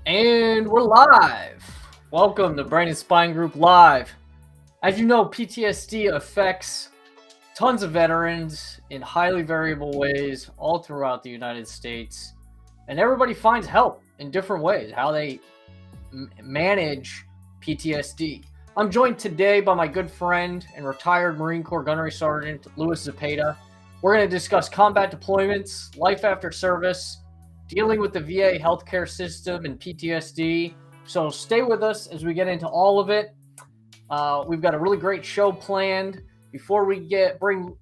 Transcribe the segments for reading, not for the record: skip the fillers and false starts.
And we're live. Welcome to Brain and Spine Group Live. As you know, PTSD affects tons of veterans in highly variable ways all throughout the United States. And everybody finds help in different ways, how they manage PTSD. I'm joined today by my good friend and retired Marine Corps Gunnery Sergeant Louis Zepeda. We're going to discuss combat deployments, life after service, dealing with the VA healthcare system and PTSD. So stay with us as we get into all of it. We've got a really great show planned. Before we bring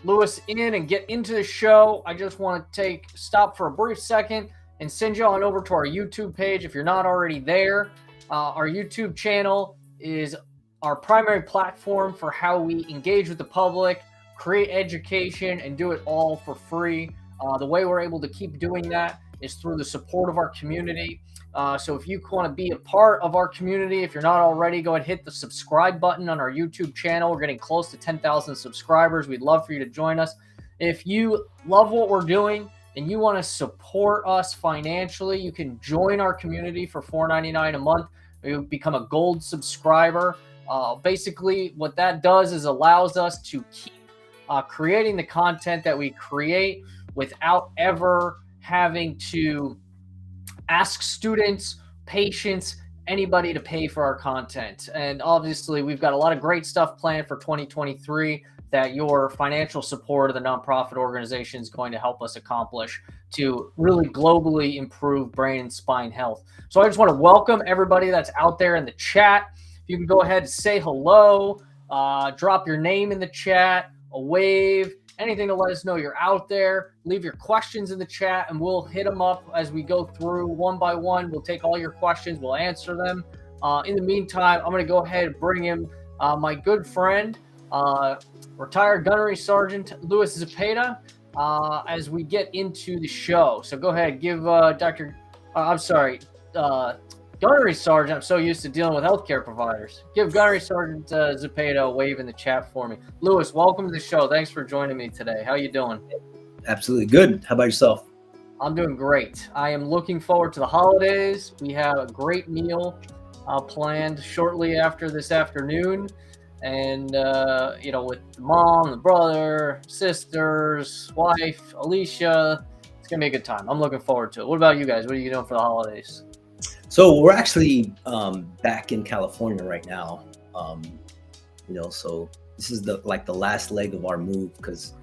Louis in and get into the show, I just want to stop for a brief second and send you on over to our YouTube page if you're not already there. Our YouTube channel is our primary platform for how we engage with the public, create education, and do it all for free. The way we're able to keep doing that is through the support of our community. So if you want to be a part of our community, if you're not already, go ahead and hit the subscribe button on our YouTube channel. We're getting close to 10,000 subscribers. We'd love for you to join us. If you love what we're doing and you want to support us financially, you can join our community for $4.99 a month. You become a gold subscriber. Basically, what that does is allows us to keep creating the content that we create without ever having to ask students, patients, anybody to pay for our content. And obviously, we've got a lot of great stuff planned for 2023 that your financial support of the nonprofit organization is going to help us accomplish to really globally improve brain and spine health. So I just want to welcome everybody that's out there in the chat. If you can go ahead and say hello, drop your name in the chat, a wave, anything to let us know you're out there. Leave your questions in the chat and we'll hit them up as we go through one by one. We'll take all your questions. We'll answer them. In the meantime, I'm going to go ahead and bring in my good friend, retired Gunnery Sergeant Louis Zepeda, as we get into the show. So go ahead, give Gunnery Sergeant, I'm so used to dealing with healthcare providers. Give Gunnery Sergeant Zepeda a wave in the chat for me. Louis, welcome to the show. Thanks for joining me today. How you doing? Absolutely good. How about yourself? I'm doing great. I am looking forward to the holidays. We have a great meal planned shortly after this afternoon. And, with the mom, the brother, sisters, wife, Alicia, it's going to be a good time. I'm looking forward to it. What about you guys? What are you doing for the holidays? So we're actually back in California right now. So this is the last leg of our move because,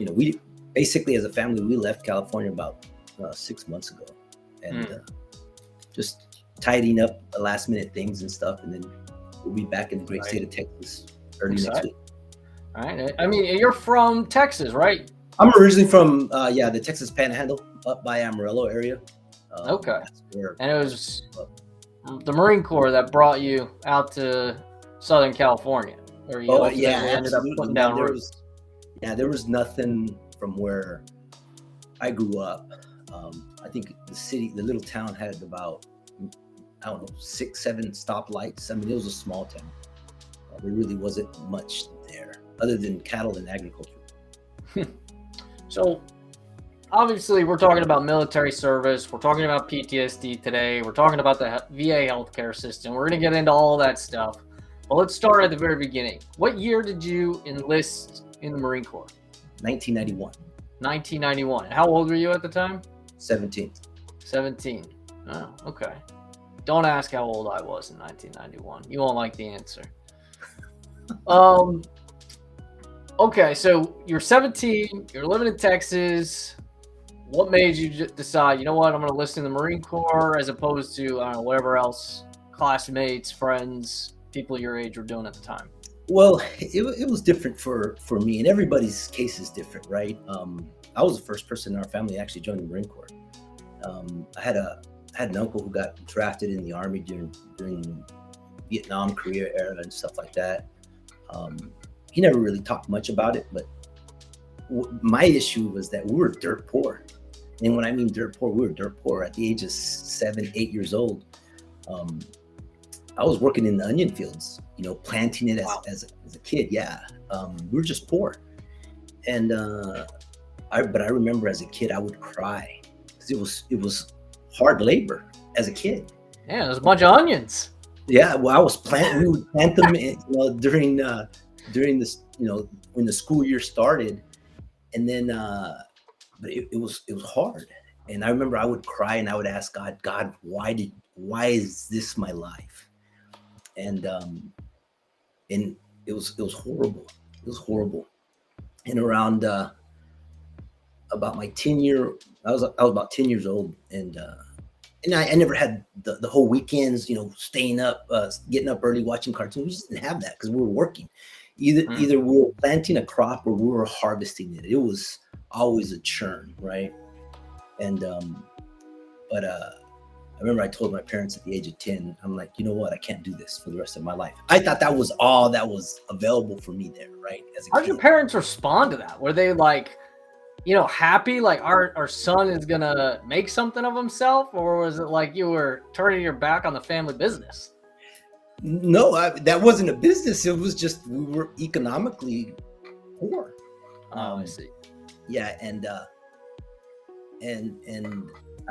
we basically as a family, we left California about 6 months ago and just tidying up the last minute things and stuff. And then we'll be back in the great state of Texas early next week. All right. I mean, you're from Texas, right? I'm originally from, the Texas Panhandle up by Amarillo area. Okay. And it was the Marine Corps that brought you out to Southern California. Or you ended up putting down roots. There was nothing from where I grew up. I think the little town had about, 6, 7 stoplights. I mean, it was a small town. There really wasn't much there other than cattle and agriculture. So, obviously, we're talking about military service. We're talking about PTSD today. We're talking about the VA healthcare system. We're going to get into all that stuff. But let's start at the very beginning. What year did you enlist in the Marine Corps? 1991. 1991. How old were you at the time? 17. 17. Oh, okay. Don't ask how old I was in 1991. You won't like the answer. Okay, so you're 17. You're living in Texas. What made you decide, you know what, I'm going to enlist in the Marine Corps as opposed to, whatever else, classmates, friends, people your age were doing at the time? Well, it was different for me, and everybody's case is different, right? I was the first person in our family to actually join the Marine Corps. I had an uncle who got drafted in the Army during Vietnam, Korea era and stuff like that. He never really talked much about it, but my issue was that we were dirt poor. And when I mean dirt poor, we were dirt poor. At the age of 7, 8 years old, I was working in the onion fields, planting it as a kid. Yeah, we were just poor. And I remember as a kid, I would cry because it was hard labor as a kid. Yeah, there's a bunch of onions. Yeah, well, I was planting. We would plant them, during this, when the school year started, and then, but it was hard. And I remember I would cry and I would ask God, why is this my life? And it was horrible. It was horrible. And around about my 10-year, I was about 10 years old, and I never had the whole weekends, staying up, getting up early, watching cartoons. We just didn't have that because we were working. Either we were planting a crop or we were harvesting it. It was always a churn, right? And but I remember I told my parents at the age of 10, I'm like, you know what? I can't do this for the rest of my life. I thought that was all that was available for me there, right? How did your parents respond to that? Were they like, happy, like our son is gonna make something of himself, or was it like you were turning your back on the family business? No, that wasn't a business. It was just we were economically poor. I see. Yeah, and I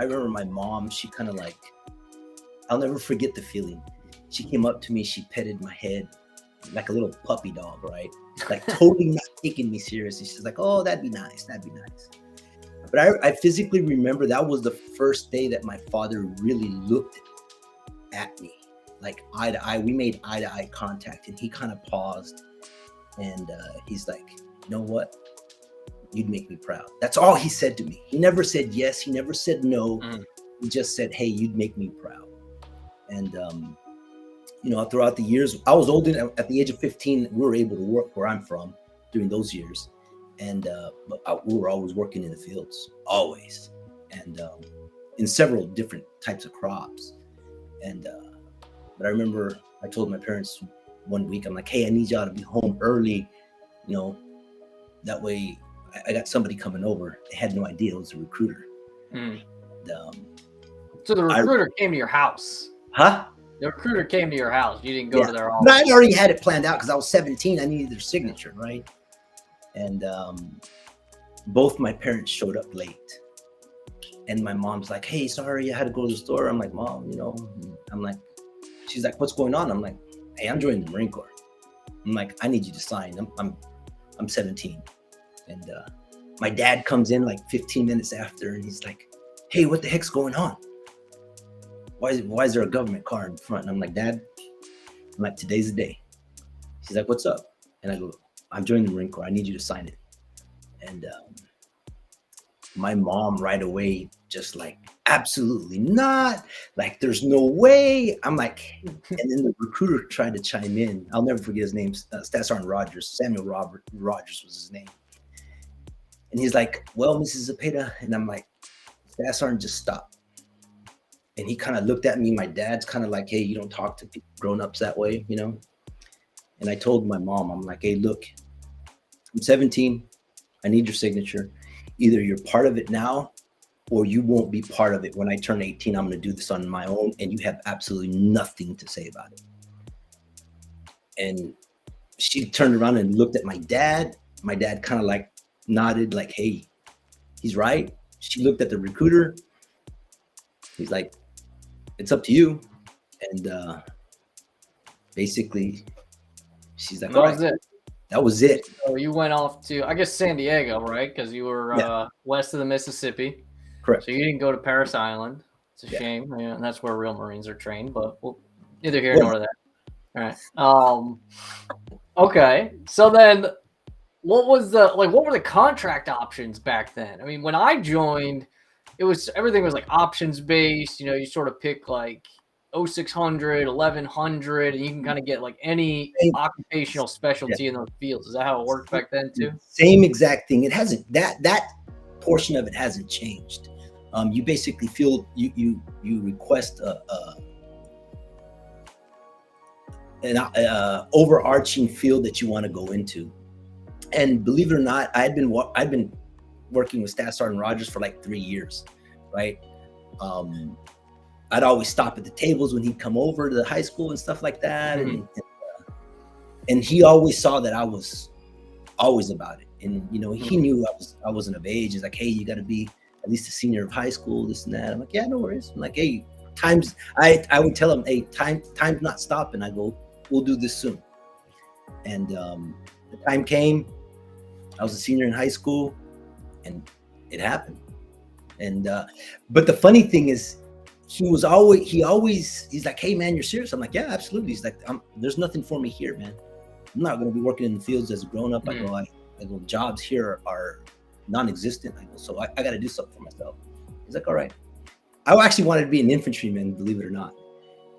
remember my mom. She kind of like, I'll never forget the feeling. She came up to me. She petted my head like a little puppy dog, right? Like totally not taking me seriously. She's like, "Oh, that'd be nice. That'd be nice." But I physically remember that was the first day that my father really looked at me, like eye to eye. We made eye to eye contact, and he kind of paused, and he's like, "You know what? You'd make me proud." That's all he said to me. He never said yes. He never said no. He just said, "Hey, you'd make me proud." And throughout the years, I was old enough. At the age of 15, we were able to work where I'm from during those years, and we were always working in the fields, always, and in several different types of crops. And but I remember I told my parents one week, I'm like, "Hey, I need y'all to be home early, that way I got somebody coming over." They had no idea it was a recruiter. So the recruiter came to your house? Huh? The recruiter came to your house. You didn't go to their office. But I already had it planned out because I was 17. I needed their signature, right? And both my parents showed up late. And my mom's like, "Hey, sorry, I had to go to the store." I'm like, "Mom, I'm like," she's like, "What's going on?" I'm like, "Hey, I'm joining the Marine Corps." I'm like, "I need you to sign." I'm 17. And my dad comes in like 15 minutes after, and he's like, "Hey, what the heck's going on? Why is there a government car in front?" And I'm like, "Dad," I'm like, "today's the day." She's like, "What's up?" And I go, "I'm joining the Marine Corps. I need you to sign it." And my mom right away just like, "Absolutely not. Like, there's no way." I'm like, and then the recruiter tried to chime in. I'll never forget his name. Staff Sergeant Rogers. Samuel Rogers was his name. And he's like, "Well, Mrs. Zepeda," and I'm like, "Staff Sergeant, just stop." And he kind of looked at me. My dad's kind of like, "Hey, you don't talk to grown-ups that way, And I told my mom, I'm like, "Hey, look, I'm 17. I need your signature. Either you're part of it now or you won't be part of it. When I turn 18, I'm going to do this on my own, and you have absolutely nothing to say about it." And she turned around and looked at my dad. My dad kind of like nodded like, "Hey, he's right." She looked at the recruiter. He's like, "It's up to you." And basically she's like, "All right." That was it. So you went off to, I guess, San Diego, right? Because you were west of the Mississippi. Correct. So you didn't go to Parris Island. It's a shame. Yeah, and that's where real Marines are trained, but neither here nor there. All right. Okay. So then what were the contract options back then? I mean, when I joined, everything was like options based. You sort of pick like 0600, 1100, and you can kind of get like any occupational specialty in those fields. Is that how it worked back then too? Same exact thing. It hasn't, that portion of it hasn't changed. You basically feel you request an overarching field that you want to go into. And believe it or not, I've been working with Staff Sergeant Rogers for like 3 years, right? I'd always stop at the tables when he'd come over to the high school and stuff like that. And he always saw that I was always about it. And, he knew I wasn't of age. He's like, "Hey, you got to be at least a senior of high school, this and that. I'm like, yeah, no worries. I'm like, hey, I would tell him, hey, time's not stopping. I go, we'll do this soon. And the time came. I was a senior in high school, and it happened. And but the funny thing is, he's like, hey man, you're serious? I'm like, yeah, absolutely. He's like, there's nothing for me here, man. I'm not going to be working in the fields as a grown up. I go, jobs here are non-existent. I go, so I got to do something for myself. He's like, all right. I actually wanted to be an infantryman, believe it or not.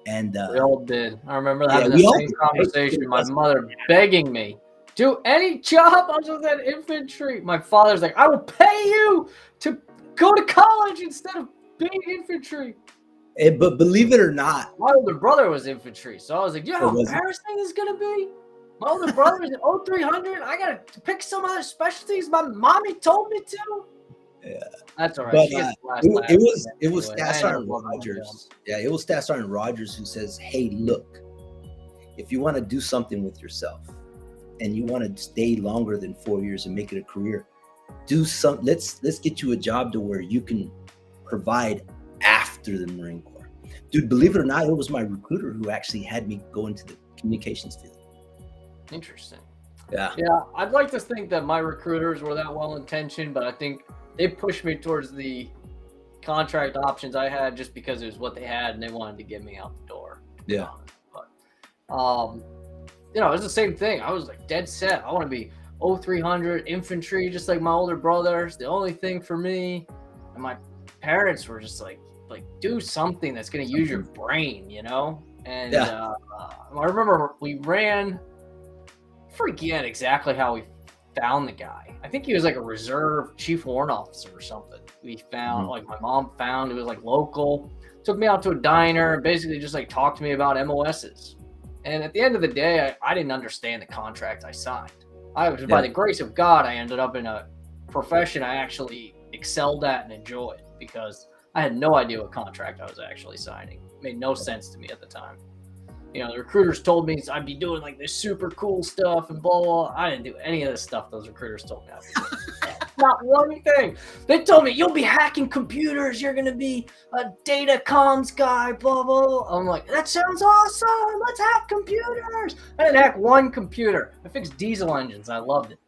And we all did. I remember having the same conversation. My mother begging me, do any job other than infantry. My father's like, I will pay you to go to college instead of being infantry. But believe it or not, my older brother was infantry, so I was like, you know how embarrassing this is gonna be? My older brother is an 0300. I gotta pick some other specialties my mommy told me to. Yeah, that's all right. But, it was Staff Sergeant Rogers. Yeah, it was Staff Sergeant Rogers who says, hey, look, if you want to do something with yourself and you want to stay longer than 4 years and make it a career, do some. Let's get you a job to where you can provide after the Marine Corps. Dude, believe it or not, it was my recruiter who actually had me go into the communications field. Interesting. Yeah. I'd like to think that my recruiters were that well-intentioned, but I think they pushed me towards the contract options I had just because it was what they had and they wanted to get me out the door. Yeah. But, it was the same thing. I was like dead set. I want to be 0300 infantry, just like my older brothers. The only thing for me, and my parents were just like do something that's going to use your brain, And I remember we ran. I forget exactly how we found the guy. I think he was like a reserve chief warrant officer or something. We found, like my mom found, it was like local. Took me out to a diner and basically just like talked to me about MOSs. And at the end of the day, I didn't understand the contract I signed. By the grace of God, I ended up in a profession I actually excelled at and enjoyed because I had no idea what contract I was actually signing. It made no sense to me at the time. The recruiters told me I'd be doing like this super cool stuff and blah, blah. I didn't do any of the stuff those recruiters told me I'd be doing. Not one thing. They told me, you'll be hacking computers. You're going to be a data comms guy, blah, blah, blah. I'm like, that sounds awesome. Let's hack computers. I didn't hack one computer. I fixed diesel engines. I loved it.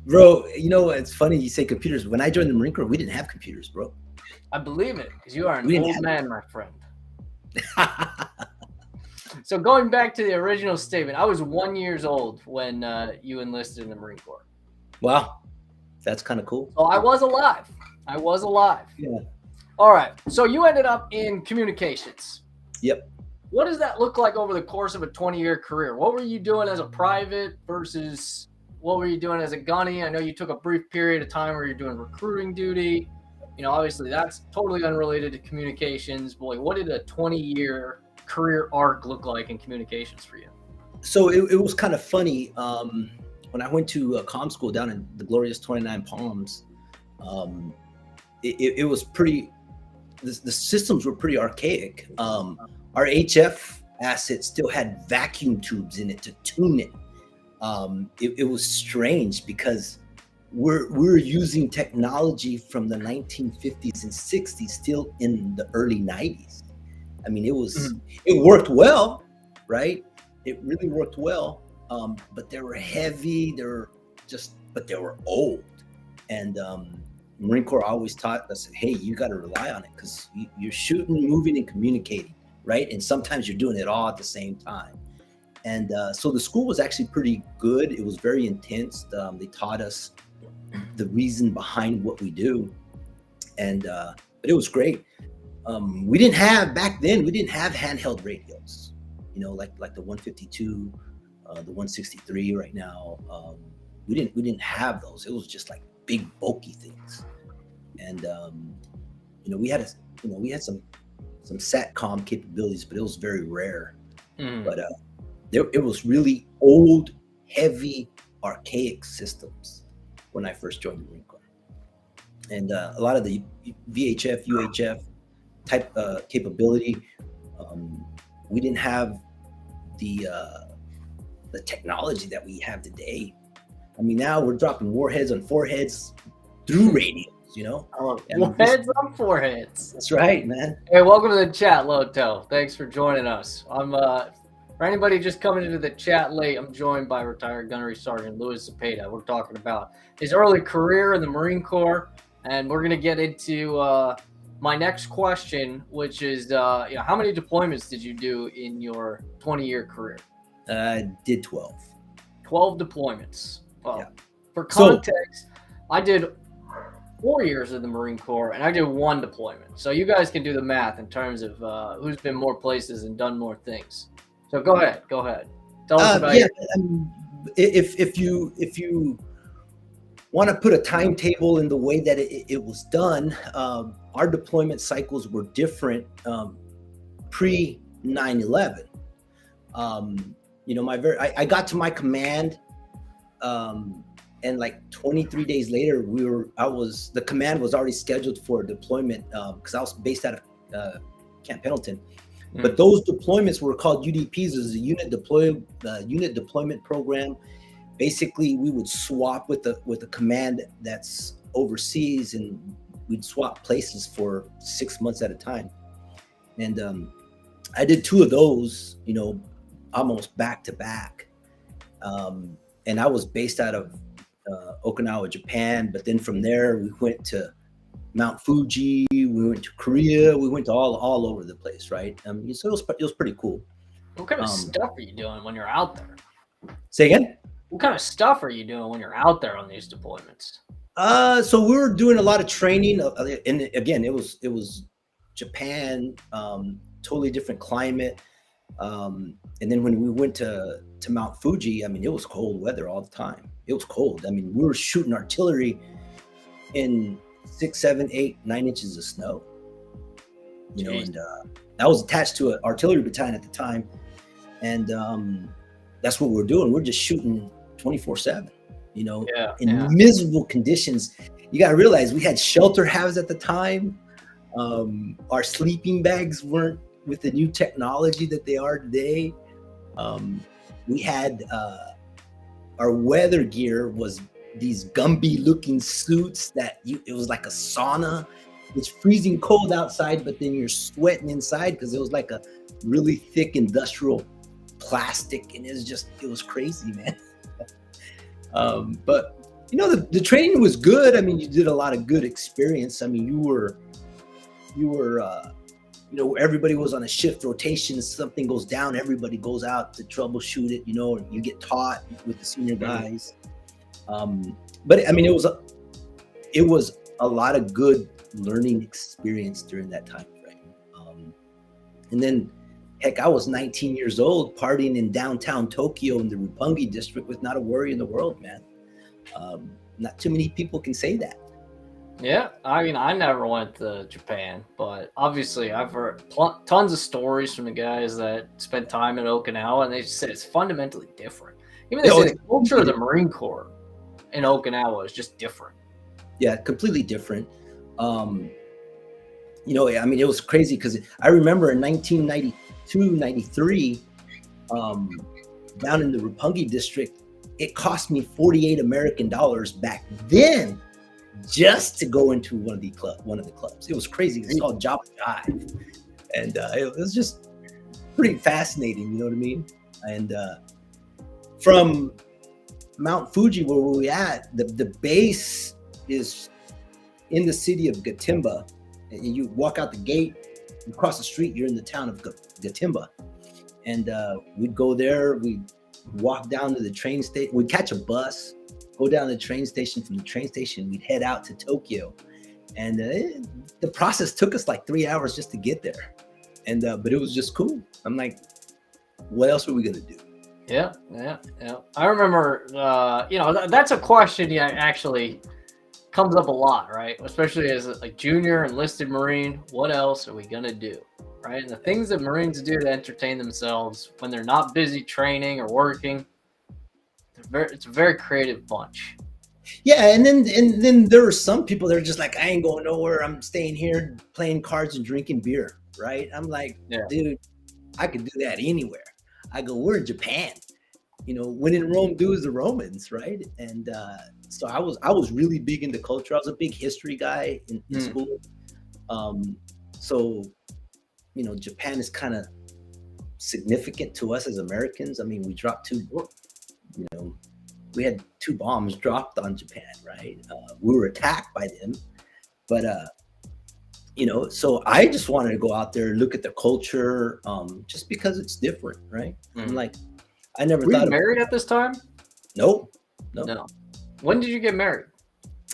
Bro, it's funny you say computers. When I joined the Marine Corps, we didn't have computers, bro. I believe it because you are an old man, my friend. So going back to the original statement, I was 1 year old when you enlisted in the Marine Corps. Wow. That's kind of cool. So I was alive. Yeah. All right. So you ended up in communications. Yep. What does that look like over the course of a 20-year career? What were you doing as a private versus what were you doing as a gunny? I know you took a brief period of time where you're doing recruiting duty. Obviously that's totally unrelated to communications. Boy, what did a 20-year career arc look like in communications for you? So it was kind of funny. When I went to comm school down in the glorious 29 Palms, it was pretty, the systems were pretty archaic. Our HF asset still had vacuum tubes in it to tune it. It was strange because we're using technology from the 1950s and 60s still in the early 90s. I mean, it worked well, right? It really worked well. But they were heavy, but they were old. And Marine Corps always taught us, hey, you got to rely on it because you're shooting, moving, and communicating, right? And sometimes you're doing it all at the same time. And so the school was actually pretty good. It was very intense. They taught us the reason behind what we do. And but it was great. Back then, we didn't have handheld radios, like the 152, the 163 right now. We didn't have those. It was just like big bulky things. And we had some SATCOM capabilities, but it was very rare. But it was really old, heavy, archaic systems when I first joined the Marine Corps. And a lot of the VHF, UHF type capability, we didn't have the technology that we have today. I mean, now we're dropping warheads on foreheads through radios, tables, you know? Oh, I mean, heads on foreheads. that's right, man. Hey, welcome to the chat, Loto. Thanks for joining us. For anybody just coming into the chat late, I'm joined by retired Gunnery Sergeant Louis Zepeda. We're talking about his early career in the Marine Corps, and we're going to get into my next question, which is, how many deployments did you do in your 20-year career? I did 12. 12 deployments. Well, Yeah. for context, I did 4 years of the Marine Corps, and I did 1 deployment. So you guys can do the math in terms of who's been more places and done more things. So go ahead. Tell us about if you want to put a timetable in the way that it was done, our deployment cycles were different pre 9/11. I got to my command, and like 23 days later, the command was already scheduled for a deployment because I was based out of Camp Pendleton. But those deployments were called UDPs. It was a unit deployment program. Basically, we would swap with the command that's overseas, and we'd swap places for 6 months at a time. And I did 2 of those, almost back to back. And I was based out of Okinawa, Japan. But then from there, we went to Mount Fuji, we went to Korea, we went to all over the place, right? So it was pretty cool. What kind of stuff are you doing when you're out there? Say again? What kind of stuff are you doing when you're out there on these deployments? So we were doing a lot of training, and again, it was Japan, totally different climate. And then when we went to Mount Fuji, I mean, it was cold weather all the time. It was cold. I mean, we were shooting artillery in 6, 7, 8, 9 inches of snow, and I was attached to an artillery battalion at the time. And that's what we're doing. We're just shooting 24/7, in miserable conditions. You got to realize we had shelter halves at the time. Our sleeping bags weren't with the new technology that they are today. We had our weather gear was these Gumby looking suits that it was like a sauna. It's freezing cold outside, but then you're sweating inside because it was like a really thick industrial plastic, and it was crazy, man. But the training was good. I mean, you did a lot of good experience. I mean, you were everybody was on a shift rotation. Something goes down, everybody goes out to troubleshoot it, and you get taught with the senior guys. But I mean, it was a lot of good learning experience during that time frame. And then, heck, I was 19 years old partying in downtown Tokyo in the Roppongi district with not a worry in the world, man. Not too many people can say that. Yeah, I mean, I never went to Japan, but obviously I've heard tons of stories from the guys that spent time in Okinawa, and they just said it's fundamentally different. Even they say the culture of the Marine Corps in Okinawa is just different. Yeah, completely different. I mean, it was crazy because I remember in 1992, 93, down in the Roppongi district, it cost me $48 American back then just to go into one of the clubs. It was crazy. It's called Java Jive. And it was just pretty fascinating, you know what I mean? And from Mount Fuji, where we were at, the base is in the city of Gatimba. And you walk out the gate, you cross the street, you're in the town of Gatimba. And we'd go there, we'd walk down to the train station, we'd catch a bus, go down to the train station. From the train station, we'd head out to Tokyo. And the process took us like 3 hours just to get there. And but it was just cool. I'm like, what else were we gonna do? Yeah. I remember, that's a question actually comes up a lot, right? Especially as a junior enlisted Marine, what else are we gonna do, right? And the things that Marines do to entertain themselves when they're not busy training or working, it's a very creative bunch. Yeah, and then there were some people that are just like, I ain't going nowhere. I'm staying here playing cards and drinking beer, right? I'm like, dude, I could do that anywhere. I go, we're in Japan. When in Rome, do as the Romans, right? And So I was really big into culture. I was a big history guy in school. So, you know, Japan is kind of significant to us as Americans. I mean, we dropped you know, we had 2 bombs dropped on Japan, right? We were attacked by them, but you know, so I just wanted to go out there, look at the culture, just because it's different, right? I'm like, I never Were thought you married at this time? No. When did you get married?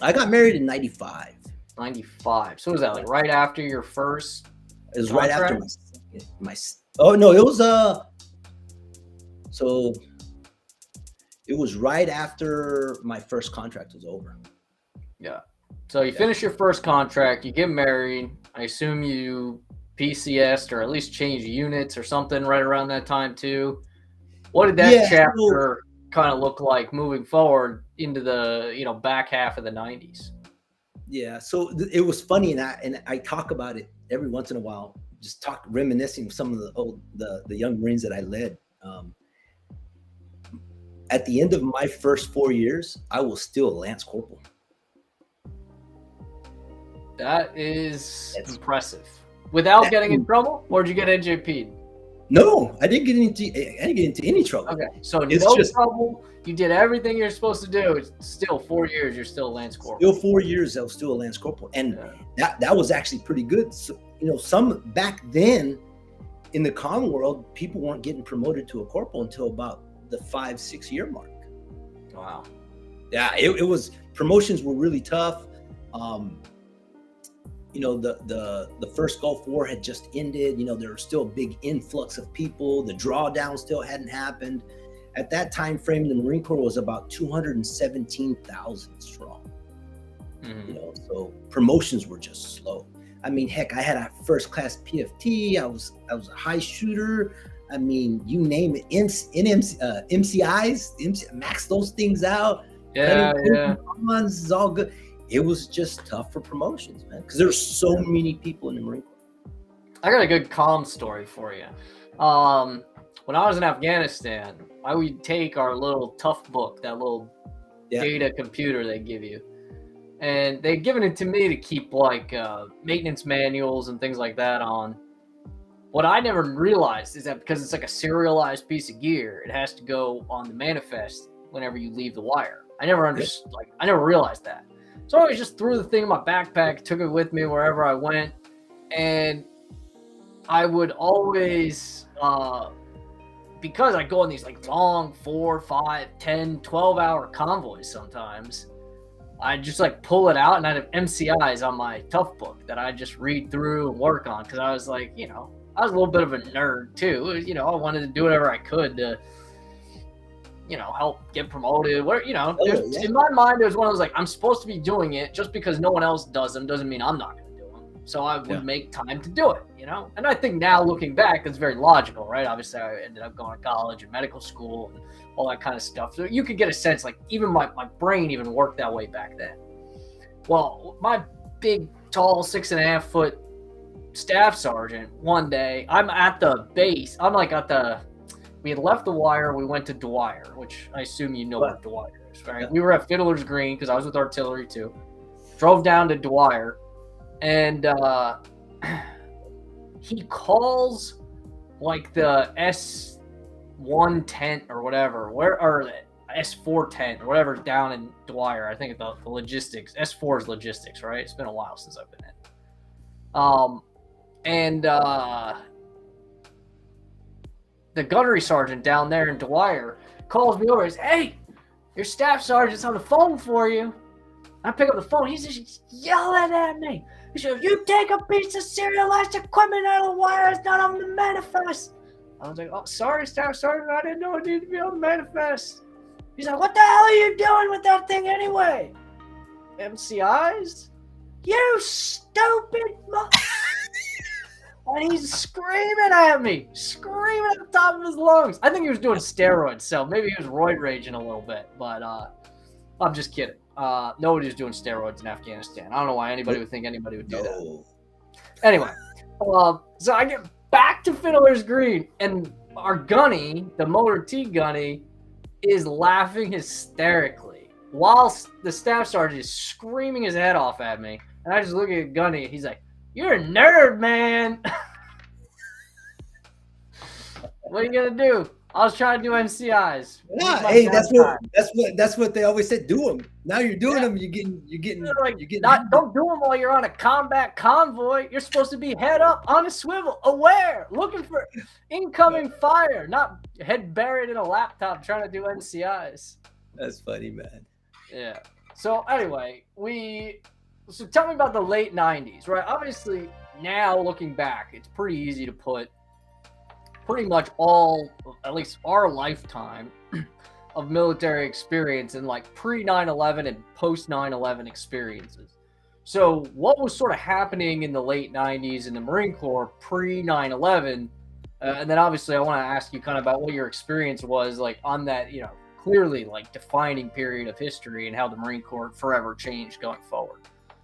I got married in 95. 95. So was that like right after your first? It was right after my oh no, it was so it was right after my first contract was over. Yeah. So you finish your first contract, you get married. I assume you PCS'd or at least changed units or something right around that time too. What did that chapter kind of look like moving forward into the, you know, back half of the 90s? Yeah, so it was funny, and I talk about it every once in a while, just reminiscing with some of the young Marines that I led. At the end of my first 4 years, I was still a Lance Corporal. That is impressive. Without getting in trouble, or did you get NJP'd? No, I didn't get into any trouble. Okay, so no trouble. You did everything you're supposed to do. It's still 4 years. You're still a Lance Corporal. Still 4 years. I was still a Lance Corporal, and that was actually pretty good. So, you know, some back then in the comm world, people weren't getting promoted to a corporal until about the 5-6 year mark. Wow. Yeah, it was, promotions were really tough. You know, the first Gulf War had just ended. You know, there was still a big influx of people. The drawdown still hadn't happened. At that time frame, the Marine Corps was about 217,000 strong. You know, so promotions were just slow. I mean, heck, I had a first class PFT. I was a high shooter. I mean, you name it. MCIs, max those things out. Yeah. This is all good. It was just tough for promotions, man, because there's so many people in the Marine Corps. I got a good comm story for you. When I was in Afghanistan, I would take our little tough book, that little data computer they give you, and they'd given it to me to keep like maintenance manuals and things like that on. What I never realized is that because it's like a serialized piece of gear, it has to go on the manifest whenever you leave the wire. I never understood, I never realized that. So I always just threw the thing in my backpack, took it with me wherever I went, and I would always, because I go on these like long 4, 5, 10, 12-hour convoys sometimes, I just like pull it out and I'd have MCIs on my tough book that I just read through and work on, because I was like, you know, I was a little bit of a nerd too. You know, I wanted to do whatever I could to, you know, help get promoted. Where, you know, in my mind, it was one of those like, I'm supposed to be doing it. Just because no one else does them doesn't mean I'm not going to do them. So I would make time to do it, you know? And I think now looking back, it's very logical, right? Obviously, I ended up going to college and medical school and all that kind of stuff. So you could get a sense, like, even my brain even worked that way back then. Well, my big, tall, 6.5-foot staff sergeant, one day, I'm at the base. I'm like at the... We had left the wire. We went to Dwyer, which I assume you know what Dwyer is, right? Yeah. We were at Fiddler's Green because I was with artillery too. Drove down to Dwyer, and he calls like the S1 tent or whatever, or S4 tent or whatever down in Dwyer. I think the logistics. S4 is logistics, right? It's been a while since I've been in. The gunnery sergeant down there in Dwyer calls me over and says, "Hey, your staff sergeant's on the phone for you." I pick up the phone. He's just yelling at me. He says, "You take a piece of serialized equipment out of the wire. It's not on the manifest." I was like, "Oh, sorry, staff sergeant. I didn't know it needed to be on the manifest." He's like, "What the hell are you doing with that thing anyway?" MCIs? You stupid mother... And he's screaming at me, screaming at the top of his lungs. I think he was doing steroids, so maybe he was roid raging a little bit, but I'm just kidding. Nobody was doing steroids in Afghanistan. I don't know why anybody would think anybody would do that. Anyway, so I get back to Fiddler's Green, and our gunny, the motor T gunny, is laughing hysterically. while the staff sergeant is screaming his head off at me, and I just look at Gunny. He's like, "You're a nerd, man." What are you gonna do? I was trying to do NCIs. Yeah, hey, that's what they always said. Do them. Now you're doing them. You're getting. Don't do them while you're on a combat convoy. You're supposed to be head up on a swivel, aware, looking for incoming fire, not head buried in a laptop trying to do NCIs. That's funny, man. Yeah. So anyway, so tell me about the late 90s, right? Obviously, now looking back, it's pretty easy to put pretty much all, at least our lifetime of military experience in like pre 9/11 and post 9/11 experiences. So what was sort of happening in the late 90s in the Marine Corps pre 9/11? And then obviously I want to ask you kind of about what your experience was like on that, clearly like defining period of history and how the Marine Corps forever changed going forward.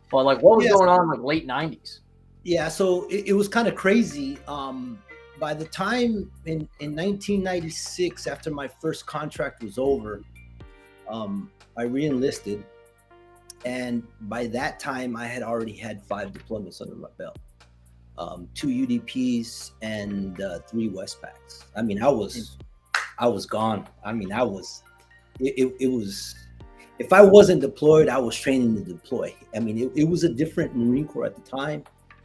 But like what was going on in the late 90s? Yeah, so it was kind of crazy. By the time in 1996, after my first contract was over, I re-enlisted. And by that time, I had already had 5 deployments under my belt, 2 UDPs and 3 Westpacks. I mean, I was gone. I mean, it was, if I wasn't deployed, I was training to deploy. I mean, it was a different Marine Corps at the time.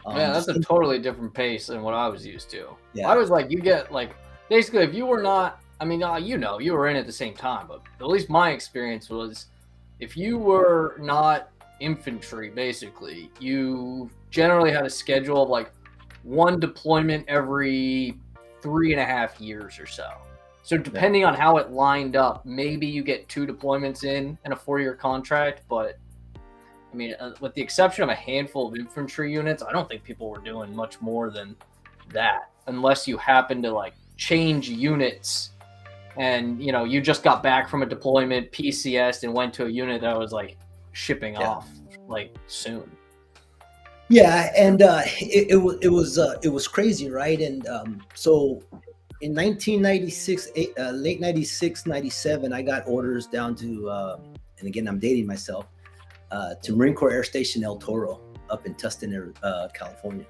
Yeah, that's a totally different pace than what I was used to. Yeah. I was like, you get like, basically, if you were not, I mean, you were in at the same time, but at least my experience was, if you were not infantry, basically, you generally had a schedule of like 1 deployment every 3.5 years or so. So depending on how it lined up, maybe you get 2 deployments in a 4-year contract, but I mean, with the exception of a handful of infantry units, I don't think people were doing much more than that, unless you happen to like change units and, you just got back from a deployment, PCS, and went to a unit that was like shipping off like soon. Yeah, and it was crazy, right? And so in 1996, late 96, 97, I got orders down to, and again, I'm dating myself, to Marine Corps Air Station El Toro up in Tustin, California.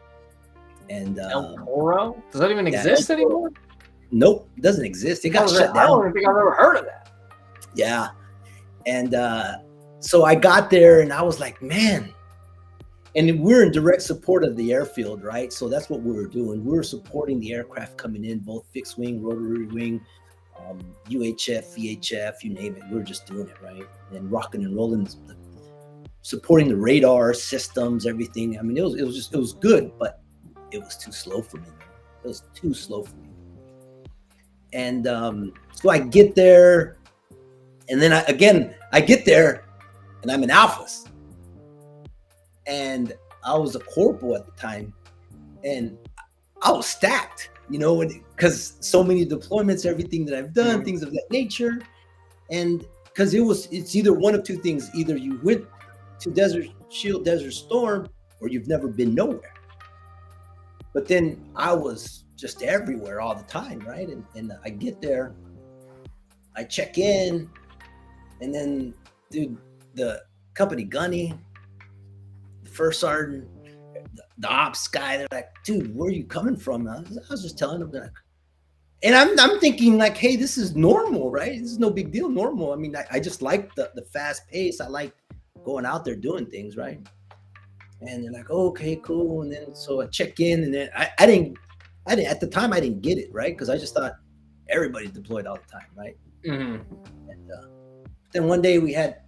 And El Toro? Does that even exist anymore? Nope, it doesn't exist. It got shut down. I don't even think I've ever heard of that. Yeah. And so I got there and I was like, man. And we're in direct support of the airfield, right? So that's what we were doing. We were supporting the aircraft coming in, both fixed wing, rotary wing, UHF, VHF, you name it. We were just doing it, right? And rocking and rolling, supporting the radar systems, everything. I mean, it was good, but it was too slow for me. It was too slow for me. And so I get there, and then I get there, and I'm in alphas. And I was a corporal at the time, and I was stacked, because so many deployments, everything that I've done, things of that nature. And because it's either one of 2 things: either you went to Desert Shield, Desert Storm, or you've never been nowhere. But then I was just everywhere all the time, right? And I get there, I check in, and then, dude, the company gunny, the first sergeant, the ops guy, they're like, dude, where are you coming from? I was just telling them that. And I'm thinking like, hey, this is normal, right? This is no big deal, normal. I mean, I just like the fast pace. I like going out there doing things, right? And they're like, oh, okay, cool. And then so I check in, and then I didn't at the time I didn't get it, right? Because I just thought everybody's deployed all the time, right? And then one day we had,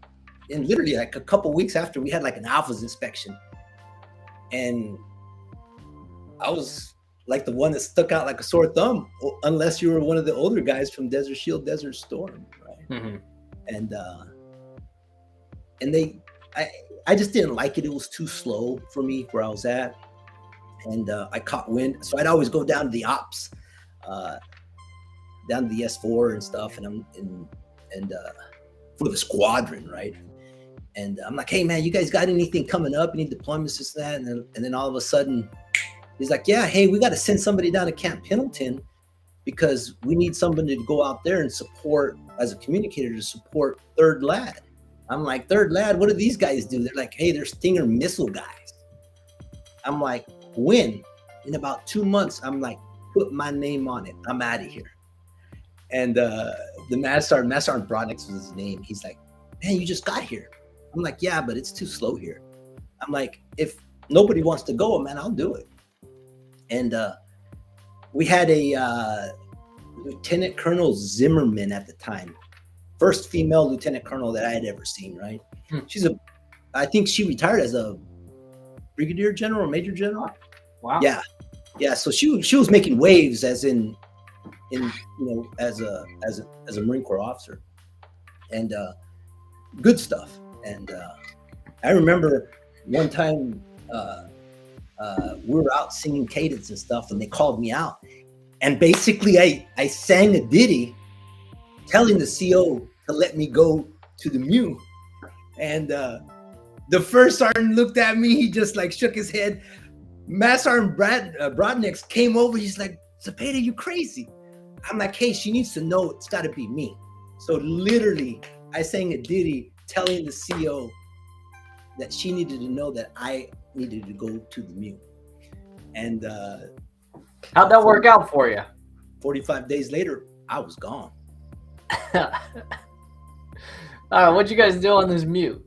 and literally like a couple weeks after, we had like an alphas inspection, and I was like the one that stuck out like a sore thumb, unless you were one of the older guys from Desert Shield, Desert Storm, right? And I just didn't like it. It was too slow for me where I was at. And I caught wind. So I'd always go down to the ops, down to the S4 and stuff. And for the squadron, right? And I'm like, hey, man, you guys got anything coming up? Any deployments, this, that? And then all of a sudden, he's like, yeah, hey, we got to send somebody down to Camp Pendleton because we need somebody to go out there and support, as a communicator, to support 3rd LAD. I'm like, third lad, what do these guys do? They're like, hey, they're Stinger missile guys. I'm like, when? In about 2 months, I'm like, put my name on it. I'm out of here. And the Master Sergeant Brodnick was his name. He's like, man, you just got here. I'm like, yeah, but it's too slow here. I'm like, if nobody wants to go, man, I'll do it. And we had a Lieutenant Colonel Zimmerman at the time, first female lieutenant colonel that I had ever seen, right? I think she retired as a brigadier general or major general. Wow. Yeah. So she was making waves as in as a Marine Corps officer, and good stuff. And I remember one time we were out singing cadence and stuff, and they called me out, and basically I sang a ditty telling the CO to let me go to the MEU. And the first sergeant looked at me, he just like shook his head. Master Sergeant Brodnick came over, he's like, Zepeda, you crazy? I'm like, hey, she needs to know it's got to be me. So literally, I sang a ditty telling the CO that she needed to know that I needed to go to the MEU. And how'd that work out for you? 45 days later, I was gone. All right, what'd you guys do on this MEU?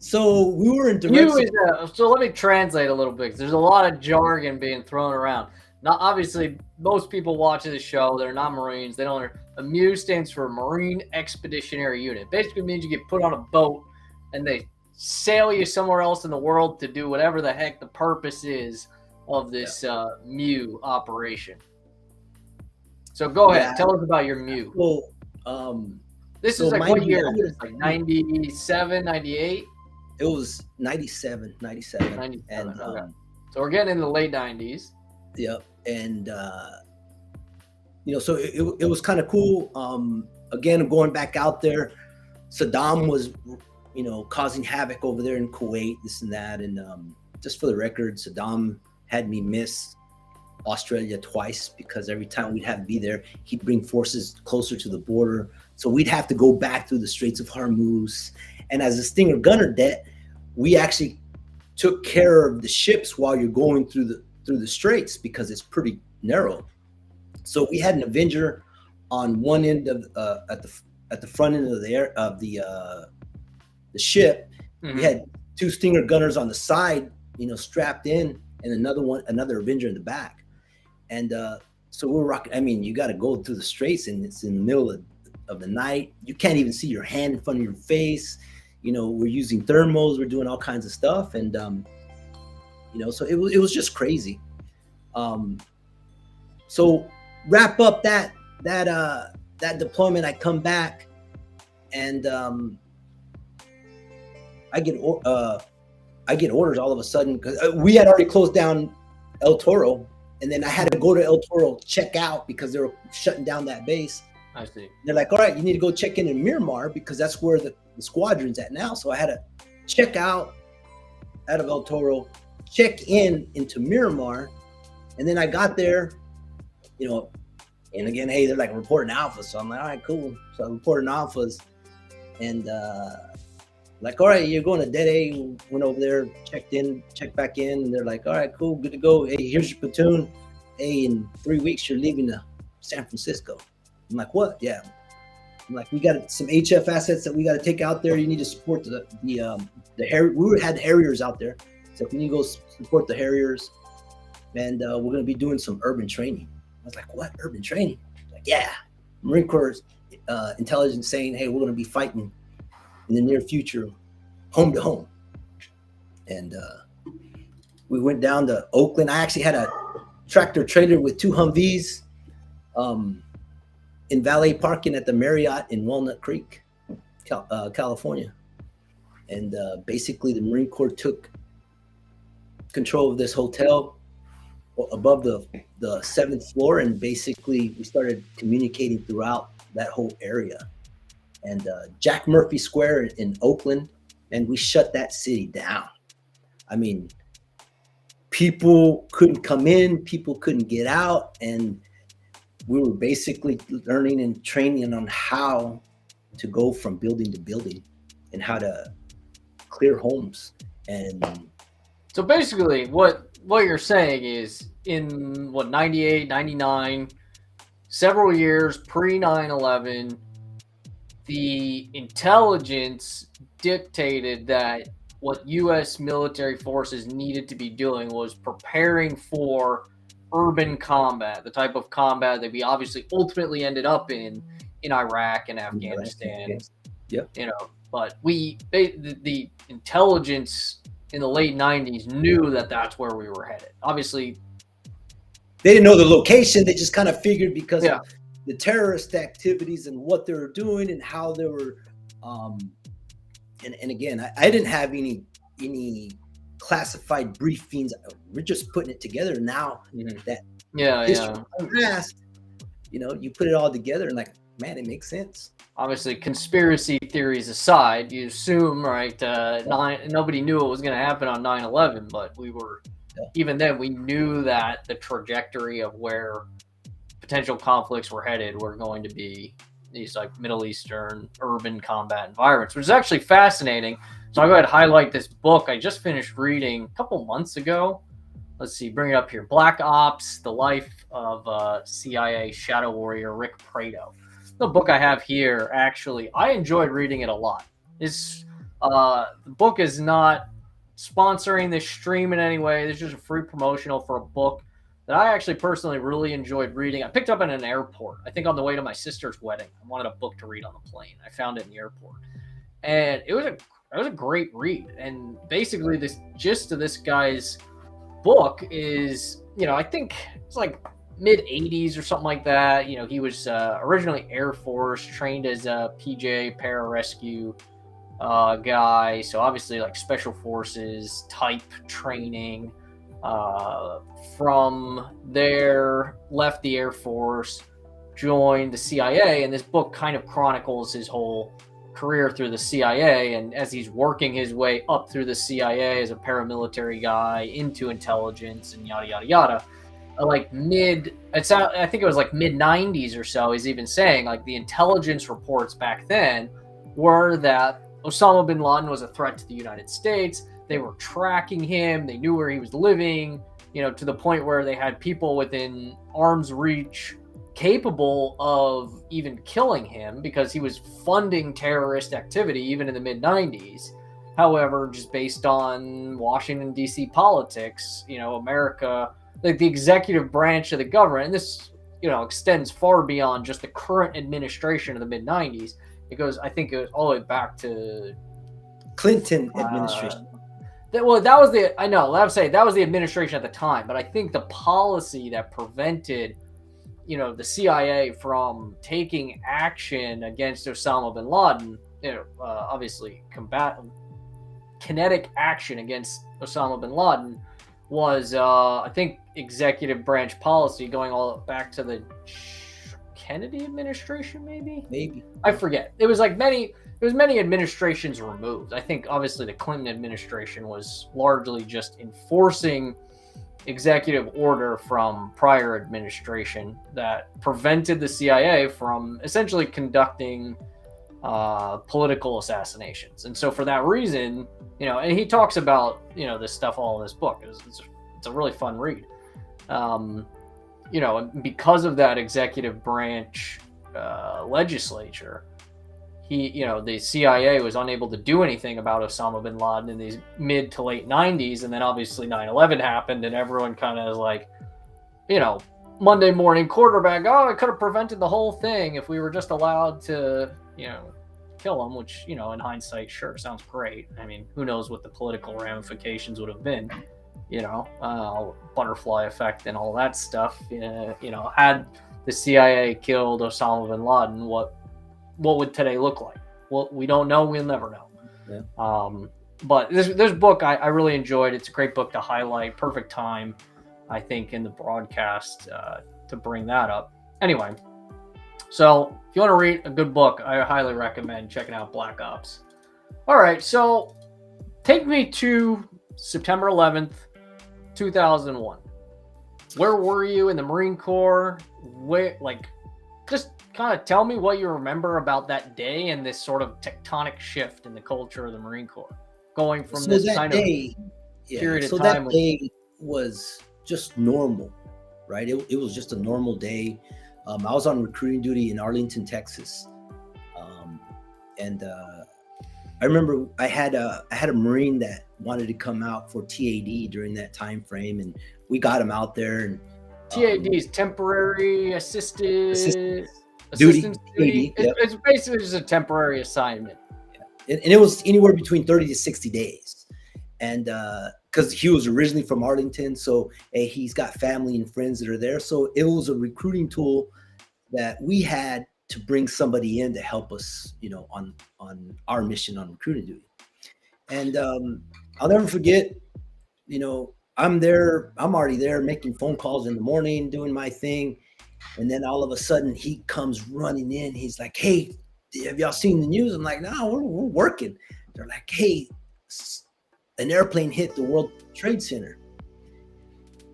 So we were in direct. MEU is so let me translate a little bit, because there's a lot of jargon being thrown around. Now, obviously, most people watching the show, they're not Marines. They don't. A MEU stands for Marine Expeditionary Unit. Basically means you get put on a boat and they sail you somewhere else in the world to do whatever the heck the purpose is of this MEU operation. So go ahead, tell us about your MEU. Well, this is like what year? Like 97, 98? It was 97. And okay. So we're getting in the late 90s. Yep. And so it was kind of cool. Again, going back out there, Saddam was causing havoc over there in Kuwait, this and that. And just for the record, Saddam had me miss Australia twice, because every time we'd have to be there, he'd bring forces closer to the border. So we'd have to go back through the Straits of Hormuz. And as a Stinger gunner det, we actually took care of the ships while you're going through the straits, because it's pretty narrow. So we had an Avenger on one end of at the front end of the ship. Mm-hmm. We had two Stinger gunners on the side, strapped in, and another Avenger in the back. And so we're rocking. I mean, you got to go through the straits, and it's in the middle of the night. You can't even see your hand in front of your face. We're using thermals. We're doing all kinds of stuff, and so it was just crazy. So wrap up that deployment. I come back, and I get orders all of a sudden, because we had already closed down El Toro, and then I had to go to El Toro, check out, because they were shutting down that base. I see. They're like, all right, you need to go check in Miramar, because that's where the squadron's at now. So I had to check out of El Toro, check into Miramar, and then I got there, and again, hey, they're like reporting alphas. So I'm like, all right, cool. So I'm reporting alphas, and like, all right, you're going to Dead A. Went over there, checked back in, and they're like, all right, cool, good to go. Hey, here's your platoon. Hey, in 3 weeks, you're leaving to San Francisco. I'm like, what? Yeah. I'm like, we got some HF assets that we got to take out there. You need to support the Harrier. We had Harriers out there, so we need to go support the Harriers, and we're going to be doing some urban training. I was like, what? Urban training? Like, yeah. Marine Corps intelligence saying, hey, we're going to be fighting in the near future, home to home. And we went down to Oakland. I actually had a tractor trailer with 2 Humvees in valet parking at the Marriott in Walnut Creek, California. And basically the Marine Corps took control of this hotel above the 7th floor, and basically we started communicating throughout that whole area. And Jack Murphy Square in Oakland, and we shut that city down. I mean, people couldn't come in, people couldn't get out, and we were basically learning and training on how to go from building to building. and how to clear homes. And so basically what you're saying is in 98, 99, several years pre 9/11, the intelligence dictated that what U.S. military forces needed to be doing was preparing for urban combat, the type of combat that we obviously ultimately ended up in Iraq and Afghanistan. Yep. You know, but the intelligence in the late 90s knew that that's where we were headed. Obviously, they didn't know the location. They just kind of figured because of the terrorist activities and what they were doing and how they were. And again, I didn't have any classified briefings. We're just putting it together now. That history past, you know, you put it all together and like, man, it makes sense. Obviously, conspiracy theories aside, you assume, right, nobody knew what was going to happen on 9/11, but we were, even then, we knew that the trajectory of where potential conflicts were headed were going to be these like Middle Eastern urban combat environments, which is actually fascinating. So I'll go ahead and highlight this book I just finished reading a couple months ago. Let's see, bring it up here. Black Ops, The Life of CIA Shadow Warrior Rick Prado. The book I have here, actually, I enjoyed reading it a lot. The book is not sponsoring this stream in any way. This is just a free promotional for a book that I actually personally really enjoyed reading. I picked up in an airport, I think on the way to my sister's wedding. I wanted a book to read on the plane. I found it in the airport. And it was a great read. And basically this gist of this guy's book is, you know, I think it's like mid-80s or something like that. You know, he was originally Air Force, trained as a PJ pararescue guy. So obviously like special forces type training. From there, left the Air Force, joined the CIA, and this book kind of chronicles his whole career through the CIA, and as he's working his way up through the CIA as a paramilitary guy into intelligence and yada yada yada. I think it was like mid 90s or so. He's even saying like the intelligence reports back then were that Osama bin Laden was a threat to the United States. They were tracking him. They knew where he was living, you know, to the point where they had people within arm's reach capable of even killing him because he was funding terrorist activity even in the mid 90s. However, just based on Washington, D.C. politics, you know, America, like the executive branch of the government, and this, you know, extends far beyond just the current administration of the mid 90s. It goes, I think it was all the way back to Clinton administration. That was the administration at the time, but I think the policy that prevented, you know, the CIA from taking action against Osama bin Laden, you know, obviously kinetic action against Osama bin Laden was, I think, executive branch policy going all back to the Kennedy administration, maybe I forget. It was many administrations removed. I think obviously the Clinton administration was largely just enforcing executive order from prior administration that prevented the CIA from essentially conducting political assassinations. And so for that reason, you know, and he talks about, you know, this stuff all in this book. It's a really fun read. You know, because of that executive branch legislature, the CIA was unable to do anything about Osama bin Laden in these mid to late 90s. And then obviously 9/11 happened and everyone kind of like, you know, Monday morning quarterback, oh, I could have prevented the whole thing if we were just allowed to, you know, kill him, which, you know, in hindsight, sure, sounds great. I mean, who knows what the political ramifications would have been, you know, butterfly effect and all that stuff. You know, had the CIA killed Osama bin Laden, what would today look like? Well, we don't know. We'll never know. Yeah. But this book I really enjoyed. It's a great book to highlight. Perfect time, I think, in the broadcast to bring that up. Anyway, so if you want to read a good book, I highly recommend checking out Black Ops. All right, so take me to September 11th, 2001. Where were you in the Marine Corps? Where, like, just kind of tell me what you remember about that day and this sort of tectonic shift in the culture of the Marine Corps, going from this kind of period of time. That day was just normal, right? It was just a normal day. I was on recruiting duty in Arlington, Texas, and I remember I had a Marine that wanted to come out for TAD during that time frame, and we got him out there. And TAD is temporary assisted duty. It's basically just a temporary assignment. Yeah. And it was anywhere between 30 to 60 days. And because he was originally from Arlington, so he's got family and friends that are there. So it was a recruiting tool that we had to bring somebody in to help us, on our mission on recruiting duty. And I'll never forget, I'm already there making phone calls in the morning, doing my thing. And then all of a sudden he comes running in. He's like, "Hey, have y'all seen the news?" I'm like, "No, we're working." They're like, "Hey, an airplane hit the World Trade Center."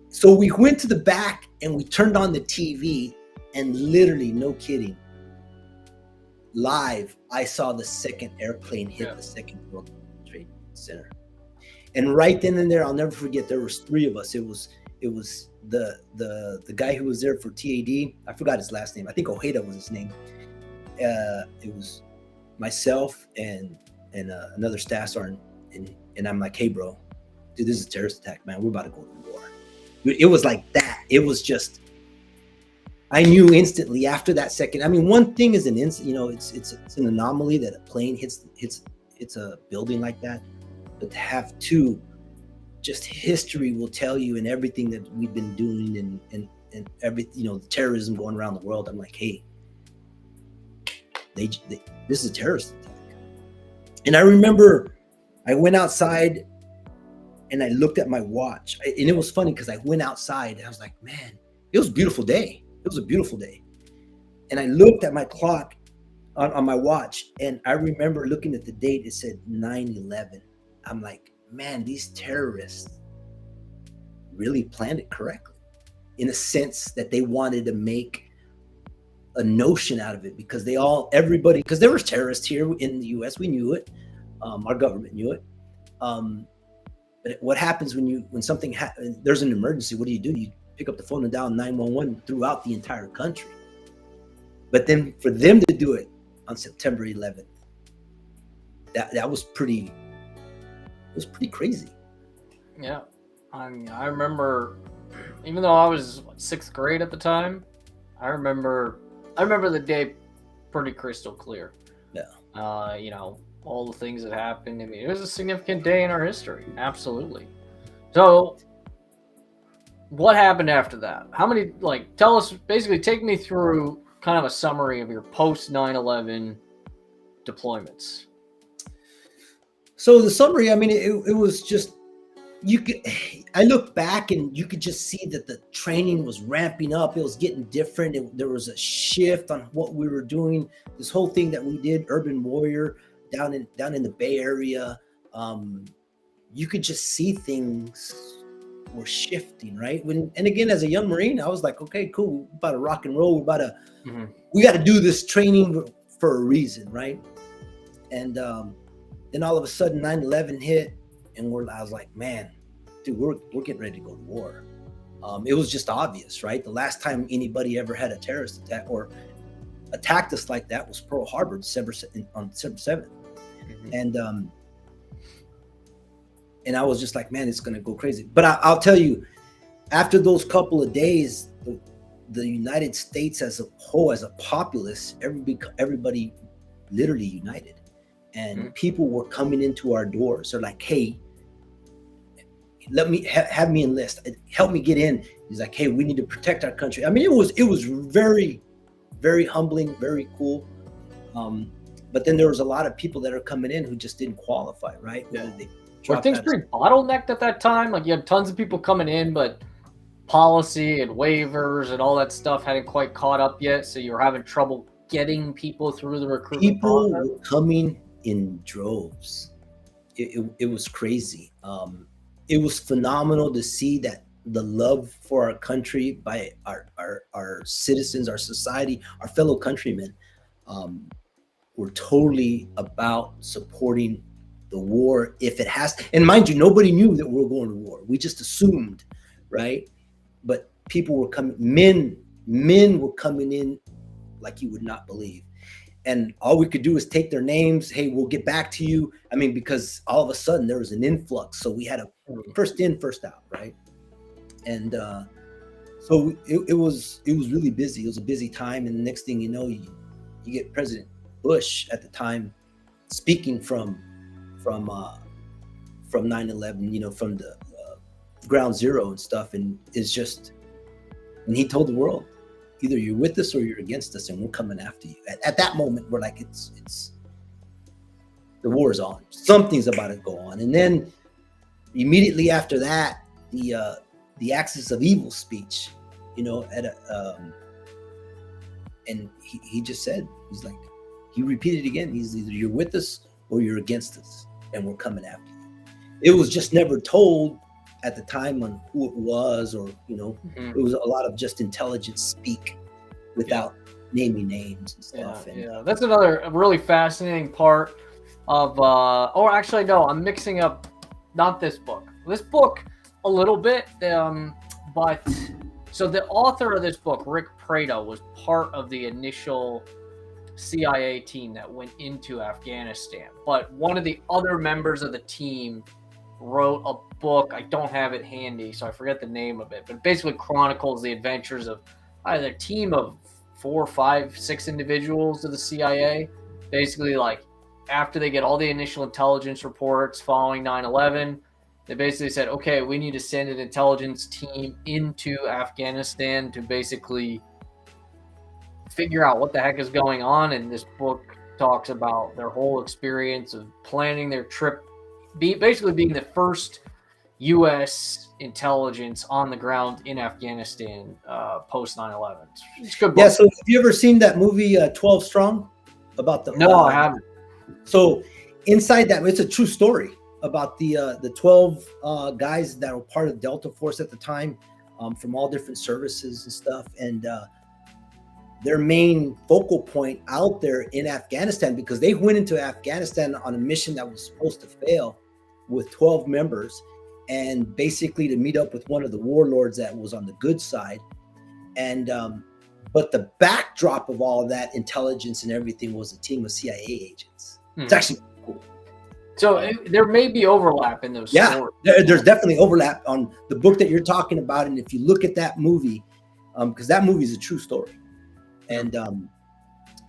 So we went to the back and we turned on the TV, and literally, no kidding, live, I saw the second airplane hit the second World Trade Center. And right then and there, I'll never forget, there was three of us. It was the guy who was there for TAD. I forgot his last name. I think Ojeda was his name. It was myself and another staff sergeant. And I'm like, "Hey, bro, dude, this is a terrorist attack, man. We're about to go to war." It was like that. It was just, I knew instantly after that second. I mean, one thing is an instant, it's an anomaly that a plane hits a building like that. But to have two, just history will tell you, and everything that we've been doing and everything, the terrorism going around the world. I'm like, hey, this is a terrorist attack. And I remember I went outside and I looked at my watch, and it was funny because I went outside and I was like, man, it was a beautiful day. It was a beautiful day. And I looked at my clock on my watch, and I remember looking at the date. It said 9/11. I'm like, man, these terrorists really planned it correctly, in a sense that they wanted to make a notion out of it, because everybody, because there was terrorists here in the US, we knew it, our government knew it. But what happens when something there's an emergency? What do? You pick up the phone and dial 911 throughout the entire country. But then for them to do it on September 11th, that was pretty. It was pretty crazy. Yeah, I remember, even though I was sixth grade at the time, I remember the day pretty crystal clear. Yeah. All the things that happened. I mean, it was a significant day in our history. Absolutely. So, what happened after that? How many, tell us, basically take me through kind of a summary of your post 9/11 deployments. So the summary, I mean, it was just, I look back and you could just see that the training was ramping up. It was getting different. There was a shift on what we were doing. This whole thing that we did, Urban Warrior, down in the Bay Area, you could just see things were shifting, right? And again, as a young Marine, I was like, okay, cool, we're about to rock and roll. We got to do this training for a reason, right? And then all of a sudden 9/11 hit, and I was like, man, dude, we're getting ready to go to war. It was just obvious, right? The last time anybody ever had a terrorist attack or attacked us like that was Pearl Harbor on December 7th. Mm-hmm. And I was just like, man, it's going to go crazy. But I'll tell you, after those couple of days, the United States as a whole, as a populace, everybody literally united. And people were coming into our doors. They're like, hey, let me have me enlist. Help me get in. He's like, hey, we need to protect our country. I mean, it was very, very humbling, very cool. But then there was a lot of people that are coming in who just didn't qualify, right? Yeah. Were things pretty bottlenecked at that time? Like, you had tons of people coming in, but policy and waivers and all that stuff hadn't quite caught up yet. So you were having trouble getting people through the recruitment process. People were coming in droves. It was crazy. It was phenomenal to see that the love for our country by our citizens, our society, our fellow countrymen. We're totally about supporting the war if it has. And mind you, nobody knew that we were going to war. We just assumed, right? But people were coming, men were coming in like you would not believe. And all we could do is take their names. Hey, we'll get back to you. I mean, because all of a sudden there was an influx. So we had a first in, first out, right? And so it was really busy. It was a busy time. And the next thing you know, you get President Bush at the time speaking from 9/11, you know, from the ground zero and stuff. And it's just, and he told the world, either you're with us or you're against us, and we're coming after you. At that moment, we're like, it's the war's on. Something's about to go on. And then immediately after that, the axis of evil speech, you know, and he just said, he's like, he repeated again, he's either you're with us or you're against us, and we're coming after you. It was just never told at the time on who it was, or, you know, it was a lot of just intelligence speak without naming names and stuff. Yeah, that's another really fascinating part of, or actually, no, I'm mixing up, not this book. This book, a little bit, but, so the author of this book, Rick Prado, was part of the initial CIA team that went into Afghanistan. But one of the other members of the team wrote a book. I don't have it handy, so I forget the name of it, but it basically chronicles the adventures of either a team of 4, 5, 6 individuals of the CIA. Basically, like, after they get all the initial intelligence reports following 9/11, they basically said, okay, we need to send an intelligence team into Afghanistan to basically figure out what the heck is going on. And this book talks about their whole experience of planning their trip, basically being the first U.S. intelligence on the ground in Afghanistan post 9/11. It's a good book. Yeah, so have you ever seen that movie 12 Strong? About the No, I haven't. So inside that, it's a true story about the 12 guys that were part of Delta Force at the time, from all different services and stuff. And their main focal point out there in Afghanistan, because they went into Afghanistan on a mission that was supposed to fail with 12 members, and basically to meet up with one of the warlords that was on the good side. And but the backdrop of all of that intelligence and everything was a team of CIA agents. It's actually cool. So there may be overlap in those stories. There's definitely overlap on the book that you're talking about. And if you look at that movie, because that movie is a true story, and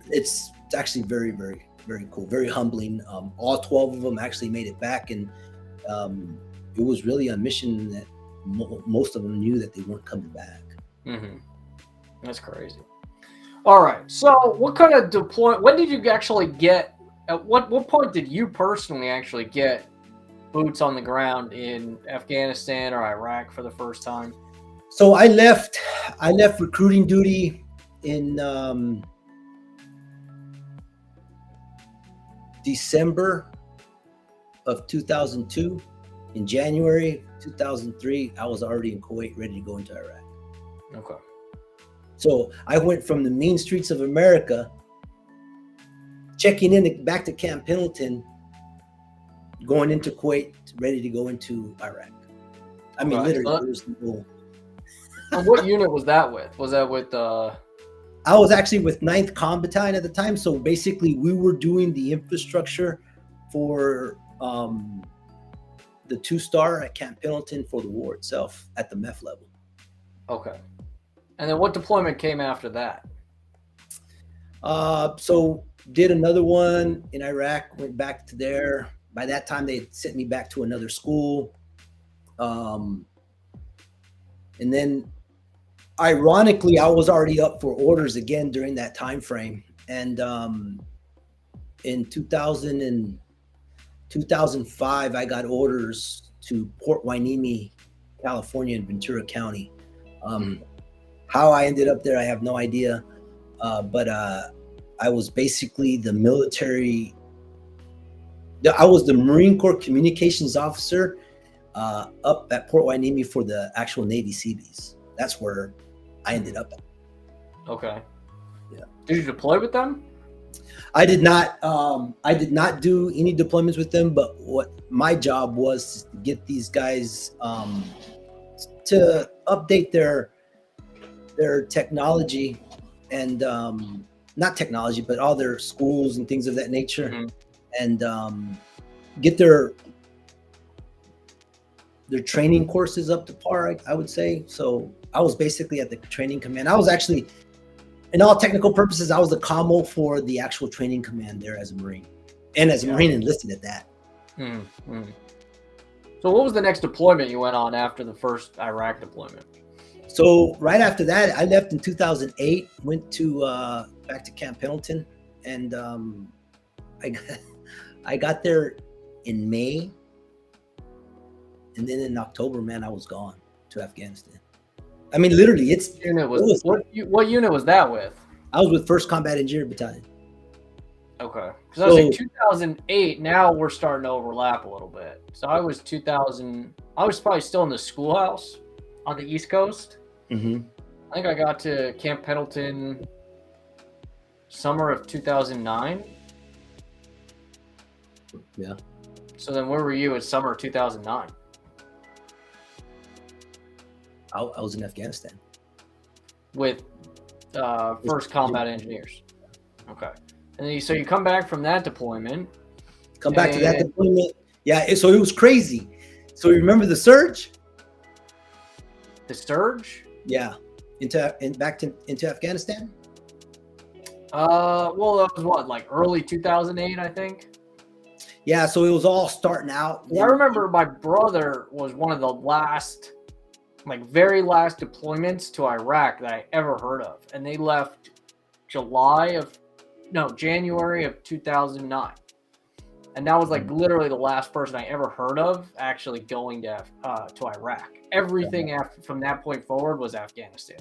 it's actually very, very, very cool, very humbling. All 12 of them actually made it back, and it was really a mission that most of them knew that they weren't coming back. That's crazy. All right, so what kind of deployment? When did you actually get? At what point did you personally actually get boots on the ground in Afghanistan or Iraq for the first time? So I left recruiting duty in December of 2002. In January 2003, I was already in Kuwait, ready to go into Iraq. Okay. So I went from the mean streets of America, checking in back to Camp Pendleton, going into Kuwait, ready to go into Iraq. I mean, literally, there's no. And what unit was that with? Was that with? I was actually with 9th Com Battalion at the time. So basically, we were doing the infrastructure for the 2-star at Camp Pendleton for the war itself at the MEF level. Okay. And then what deployment came after that? So did another one in Iraq, went back to there. By that time, they had sent me back to another school. And then ironically, I was already up for orders again during that time frame. And in 2005, I got orders to Port Hueneme, California, in Ventura County. How I ended up there, I have no idea. But I was basically the military. I was the Marine Corps communications officer up at Port Hueneme for the actual Navy Seabees. That's where I ended up at. Okay. Yeah. Did you deploy with them? I did not. I did not do any deployments with them. But what my job was to get these guys to update their technology and not technology, but all their schools and things of that nature, and get their training courses up to par. I would say. So I was basically at the training command. I was actually, in all technical purposes, I was the commo for the actual training command there as a Marine, and as a Marine enlisted at that. So what was the next deployment you went on after the first Iraq deployment? So right after that, I left in 2008, went to back to Camp Pendleton, and I got there in May, and then in October, man, I was gone to Afghanistan. I mean, literally, what unit was that with? I was with 1st Combat Engineer Battalion. Okay, because I was in 2008. Now we're starting to overlap a little bit. So I was 2000. I was probably still in the schoolhouse on the East Coast. Mm-hmm. I think I got to Camp Pendleton summer of 2009. Yeah. So then where were you in summer of 2009? I was in Afghanistan. With 1st Combat Engineers. Okay. And then so you come back from that deployment. Come back to that deployment. Yeah, so it was crazy. So you remember the surge? The surge? Yeah. Into Afghanistan? Well, that was what, like early 2008, I think? Yeah, so it was all starting out. Yeah, I remember my brother was one of the last, like very last deployments to Iraq that I ever heard of. And they left January of 2009. And that was like literally the last person I ever heard of actually going to Iraq. Everything after from that point forward was Afghanistan.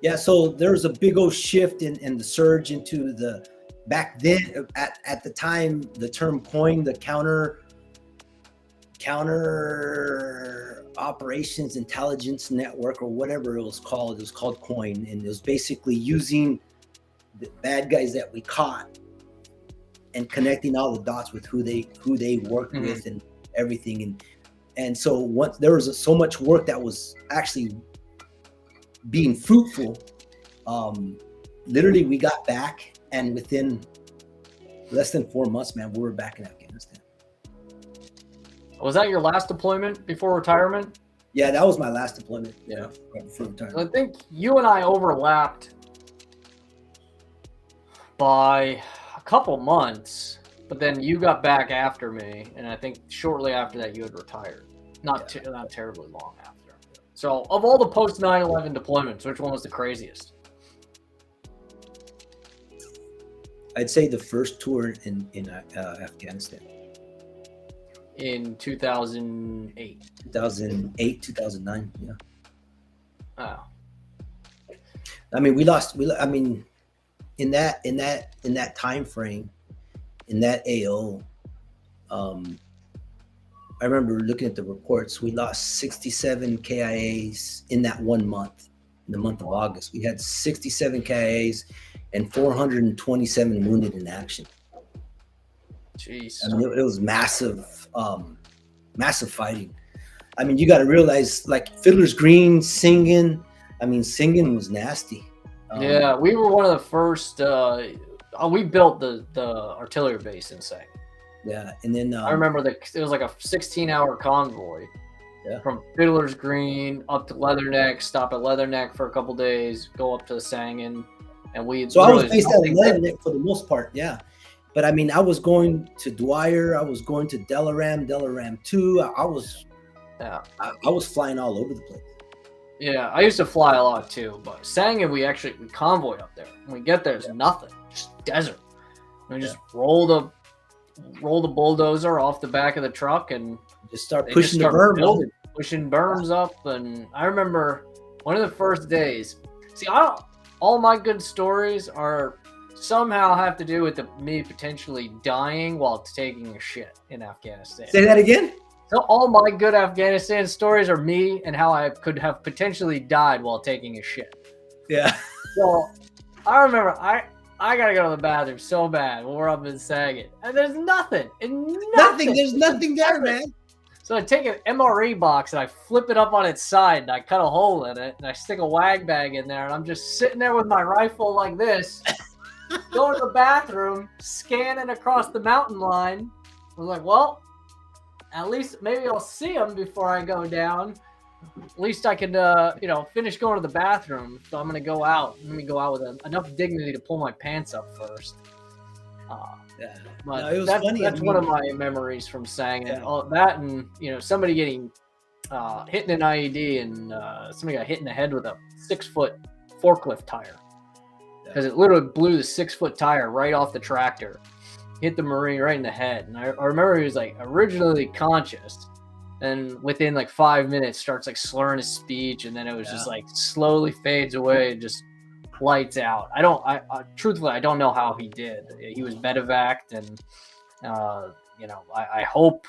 Yeah, so there was a big old shift in the surge into the, back then, at the time, the term coined, the counter operations intelligence network, or whatever it was called. It was called COIN, and it was basically using the bad guys that we caught and connecting all the dots with who they worked with and everything. And so once there was so much work that was actually being fruitful, literally we got back, and within less than 4 months, man, we were back in Afghanistan. Was that your last deployment before retirement? Yeah, that was my last deployment. Yeah, before retirement. So I think you and I overlapped by a couple months, but then you got back after me, and I think shortly after that you had retired. Not terribly long after. So of all the post 9/11 deployments, which one was the craziest? I'd say the first tour in Afghanistan. In 2008. 2008, 2009, yeah. Oh. I mean, in that time frame, in that AO, I remember looking at the reports. We lost 67 KIAs in that 1 month, in the month of August. We had 67 KIAs and 427 wounded in action. Jeez. I mean, it was massive, massive fighting. I mean, you got to realize, like Fiddler's Green, Singin. I mean, Singin was nasty. Yeah, we were one of the first. We built the artillery base in Sing. Yeah, and then I remember it was like a 16-hour convoy from Fiddler's Green up to Leatherneck, stop at Leatherneck for a couple days, go up to Sangin, and we. So I was based out of Leatherneck for the most part, yeah. But I mean, I was going to Dwyer, I was going to Delaram 2. I was flying all over the place. Yeah, I used to fly a lot too, but Sangin we convoy up there. When we get there, there's nothing, just desert. And we just roll the bulldozer off the back of the truck and just start pushing the berm, pushing berms up. And I remember one of the first days. See, all my good stories are somehow have to do with me potentially dying while taking a shit in Afghanistan. Say that again? So all my good Afghanistan stories are me and how I could have potentially died while taking a shit. Yeah. So I remember I gotta go to the bathroom so bad when we're up in Saget, and there's nothing. There's nothing there, man. So I take an MRE box and I flip it up on its side and I cut a hole in it and I stick a wag bag in there and I'm just sitting there with my rifle like this, going to the bathroom, scanning across the mountain line. I was like, well, at least maybe I'll see them before I go down. At least I can, finish going to the bathroom. So I'm gonna go out. Let me go out with enough dignity to pull my pants up first. Yeah. But No, it was funny. That's one of my memories from Sang. Yeah. All that, and somebody getting hitting an IED, and somebody got hit in the head with a 6-foot forklift tire because it literally blew the 6-foot tire right off the tractor, hit the Marine right in the head. And I remember he was like originally conscious, and within like 5 minutes starts like slurring his speech, and then it was just like slowly fades away and just lights out. I truthfully, I don't know how he did. He was medevaced, and I hope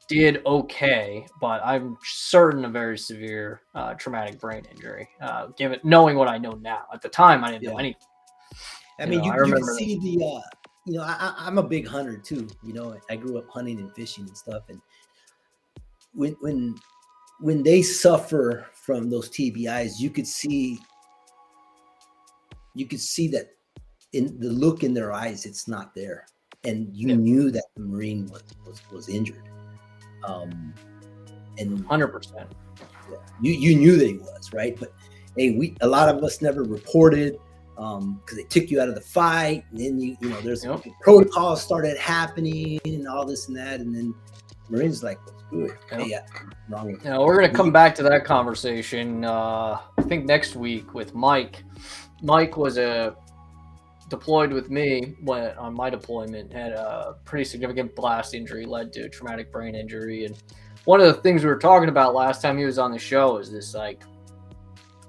did okay, but I'm certain a very severe traumatic brain injury. Knowing what I know now, at the time I didn't know anything. I mean, you can see the. I'm a big hunter too. I grew up hunting and fishing and stuff, and when they suffer from those TBIs, you could see that in the look in their eyes, it's not there. And you knew that the Marine was injured. And 100%. You knew that he was, right? But hey, a lot of us never reported because they took you out of the fight, and then there's protocols started happening and all this and that, and then Marines like, let's do it. Hey, wrong with we're gonna come back to that conversation. I think next week with Mike. Mike was deployed with me on my deployment, had a pretty significant blast injury, led to a traumatic brain injury. And one of the things we were talking about last time he was on the show is this, like,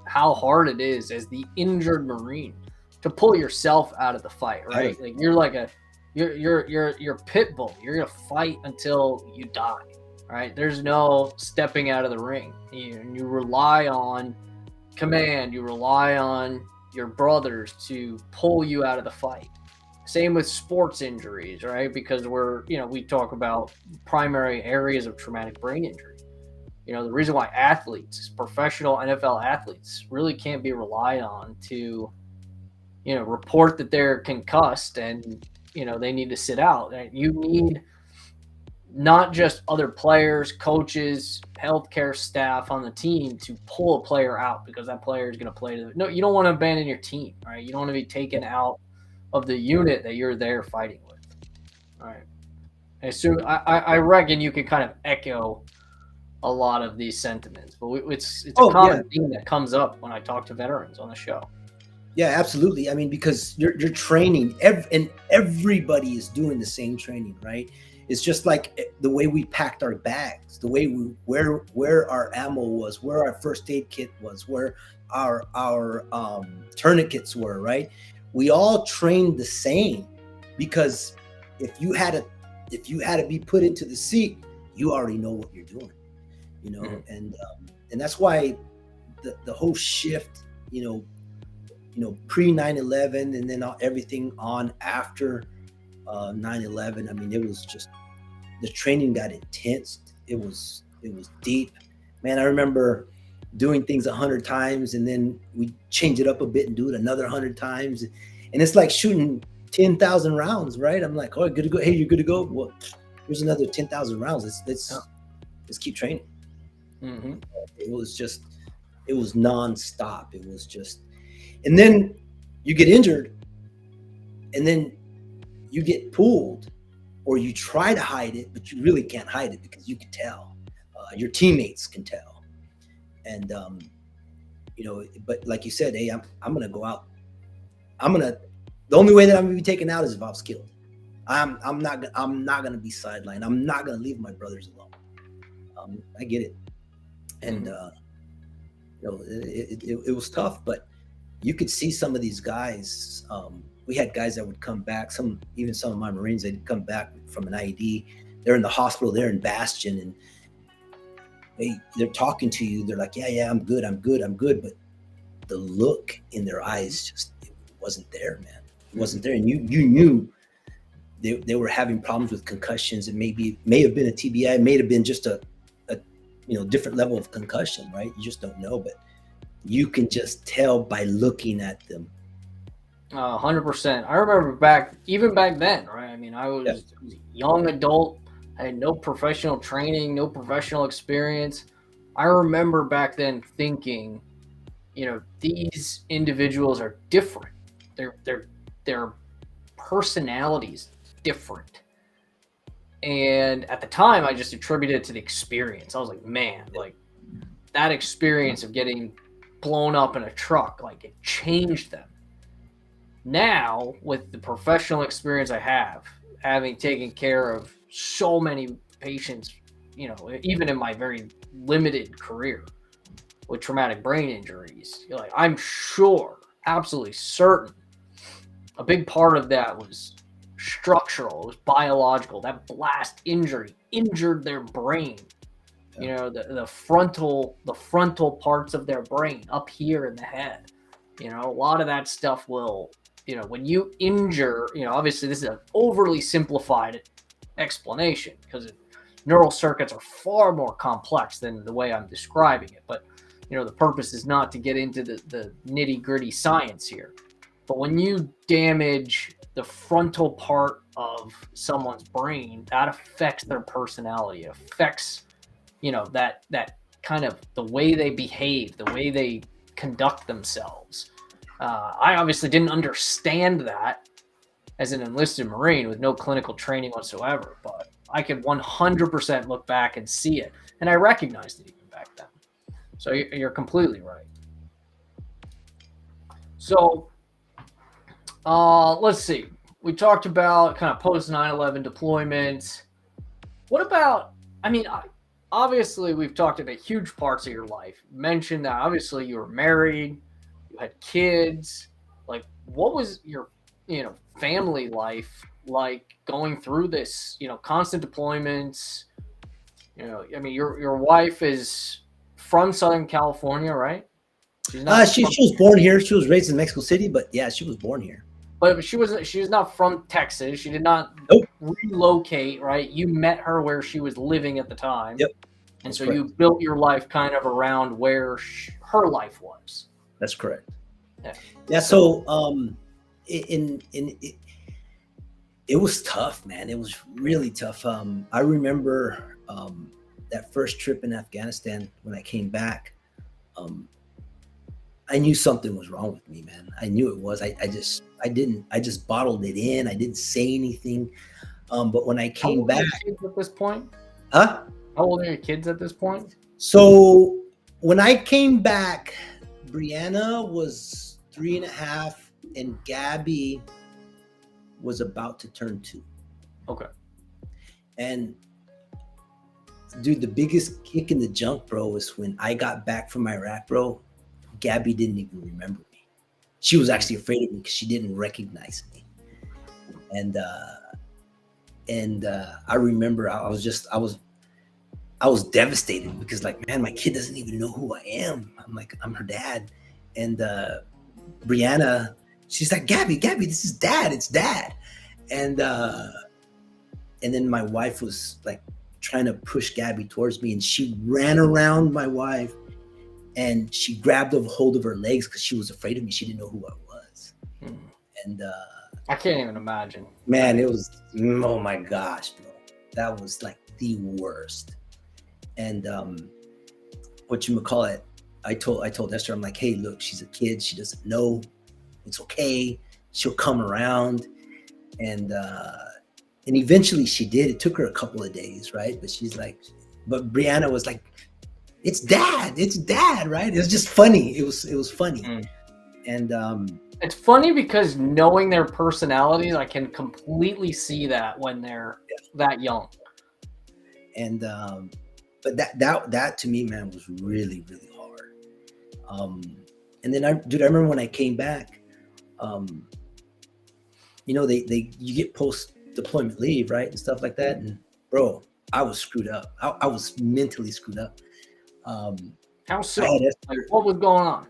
how hard it is as the injured Marine to pull yourself out of the fight, right? Like you're like you're pit bull. You're gonna fight until you die, right? There's no stepping out of the ring. You rely on command. You rely on your brothers to pull you out of the fight. Same with sports injuries, right? Because we talk about primary areas of traumatic brain injury. The reason why professional NFL athletes really can't be relied on to, report that they're concussed and, they need to sit out. You need not just other players, coaches, healthcare staff on the team to pull a player out because that player is going to play. No, you don't want to abandon your team, right? You don't want to be taken out of the unit that you're there fighting with, right? And so I reckon you can kind of echo a lot of these sentiments, but it's a common theme that comes up when I talk to veterans on the show. Yeah, absolutely. I mean, because you're training, and everybody is doing the same training, right? It's just like the way we packed our bags, the way where our ammo was, where our first aid kit was, where our tourniquets were, right? We all trained the same, because if you had to be put into the seat, you already know what you're doing, and that's why the whole shift, pre 9/11 and then everything on after 9/11. I mean, it was just, the training got intense. It was deep, man. I remember doing things 100 times, and then we change it up a bit and do it another 100 times, and it's like shooting 10,000 rounds, right? I'm like, oh, good to go. Hey, you're good to go. Well, here's another 10,000 rounds. Let's keep training. Mm-hmm. It was nonstop. It was just, and then you get injured, and then you get pulled, or you try to hide it, but you really can't hide it because you can tell. Your teammates can tell. And, but like you said, hey, I'm going to go out. The only way that I'm going to be taken out is if I was killed. I'm not going to be sidelined. I'm not going to leave my brothers alone. I get it. And, it was tough, but you could see some of these guys, we had guys that would come back. Even some of my Marines, they'd come back from an IED. They're in the hospital. They're in Bastion, and they're talking to you. They're like, yeah, I'm good. But the look in their eyes just it wasn't there, man. It wasn't there, and you knew they were having problems with concussions. It may have been a TBI. It may have been just a different level of concussion, right? You just don't know, but you can just tell by looking at them. 100%. I remember even back then, right? I mean, I was a young adult. I had no professional training, no professional experience. I remember back then thinking, these individuals are different. Their personalities different. And at the time, I just attributed it to the experience. I was like, man, like that experience of getting blown up in a truck, like it changed them. Now, with the professional experience I have, having taken care of so many patients, even in my very limited career with traumatic brain injuries, I'm sure, absolutely certain, a big part of that was structural, it was biological. That blast injury injured their brain. The frontal parts of their brain up here in the head. A lot of that stuff will, when you injure, obviously this is an overly simplified explanation because neural circuits are far more complex than the way I'm describing it. But, the purpose is not to get into the nitty gritty science here. But when you damage the frontal part of someone's brain, that affects their personality. It affects, that kind of the way they behave, the way they conduct themselves. I obviously didn't understand that as an enlisted Marine with no clinical training whatsoever, but I could 100% look back and see it. And I recognized it even back then. So you're completely right. So let's see. We talked about kind of post 9/11 deployments. What about, obviously we've talked about huge parts of your life. You mentioned that obviously you were married, you had kids. Like, what was your, family life like going through this, constant deployments? Your wife is from Southern California, right? She was born here. She was raised in Mexico City, but yeah, she was born here. But she was not from Texas. She did not relocate, right? You met her where she was living at the time. Yep. And so you built your life kind of around where her life was. That's correct. Yeah. Yeah. So, it was tough, man. It was really tough. I remember that first trip in Afghanistan when I came back. I knew something was wrong with me, man. I knew it was. I just bottled it in. I didn't say anything. But when I came back, kids at this point? Huh? How old are your kids at this point? So when I came back, Brianna was 3.5, and Gabby was about to turn 2. Okay. And dude, the biggest kick in the junk, bro, was when I got back from Iraq, bro. Gabby didn't even remember me. She was actually afraid of me because she didn't recognize me. And I remember I was devastated because, like, man, my kid doesn't even know who I am. I'm her dad. And Brianna, she's like, Gabby, this is dad. It's dad. And then my wife was like trying to push Gabby towards me, and she ran around my wife and she grabbed a hold of her legs because she was afraid of me. She didn't know who I was. And I can't even imagine. Man, it was, oh my gosh, bro. That was like the worst. And whatchamacallit, I told Esther, I'm like, hey, look, she's a kid. She doesn't know. It's okay. She'll come around. And eventually she did. It took her a couple of days, right? But Brianna was like, it's dad, right? It was just funny. It was funny. And it's funny because knowing their personalities, I can completely see that when they're that young. And but that to me, man, was really, really hard. And then I remember when I came back, you get post deployment leave, right, and stuff like that. And bro, I was screwed up. I was mentally screwed up. How I so? had Like, what was going on?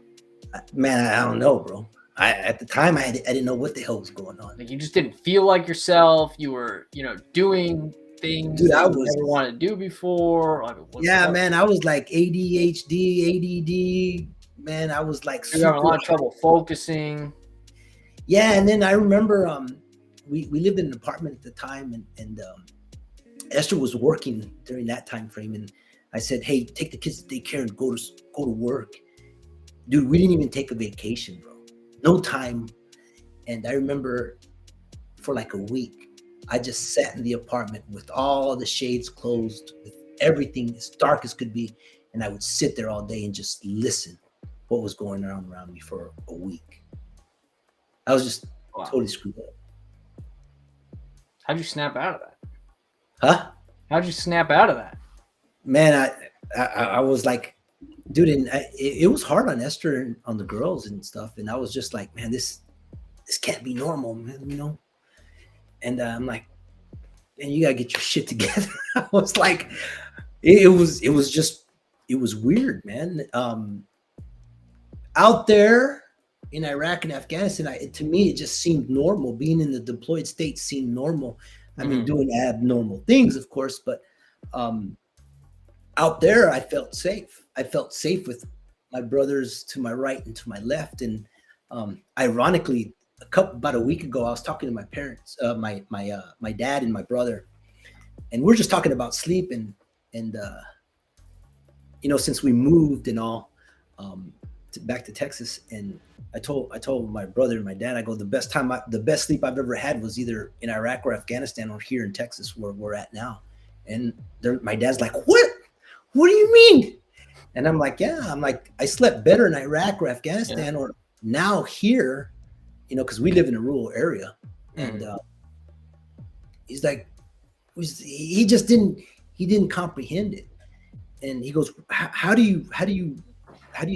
man, I don't know, bro. At the time I didn't know what the hell was going on. Like, you just didn't feel like yourself. You were, doing things Dude, that I you was never wanted to do before. Like, yeah, man, I was like ADHD, ADD. Man, I was like you were having a super. lot of trouble focusing. Yeah, and then I remember we lived in an apartment at the time, and Esther was working during that time frame, and I said, "Hey, take the kids to daycare and go to work." Dude, we didn't even take a vacation, bro. No time. And I remember for like a week, I just sat in the apartment with all the shades closed, with everything as dark as could be, and I would sit there all day and just listen what was going on around me for a week. I was just totally screwed up. How'd you snap out of that? Huh? How'd you snap out of that? Man, I was like, dude, and it was hard on Esther and on the girls and stuff, and I was just like, man, this can't be normal, man, And I'm like, man, you gotta get your shit together. I was like, it was weird, man. Out there in Iraq and Afghanistan, to me, it just seemed normal. Being in the deployed state seemed normal. I mean, doing abnormal things, of course, but out there, I felt safe. I felt safe with my brothers to my right and to my left. And ironically, about a week ago, I was talking to my parents, my dad and my brother, and we're just talking about sleep and since we moved and all back to Texas, and I told my brother and my dad, I go, the best sleep I've ever had was either in Iraq or Afghanistan or here in Texas where we're at now. And my dad's like, what do you mean? And I'm like, yeah, I slept better in Iraq or Afghanistan or now here, because we live in a rural area. And he's like, he didn't comprehend it. And he goes, how do you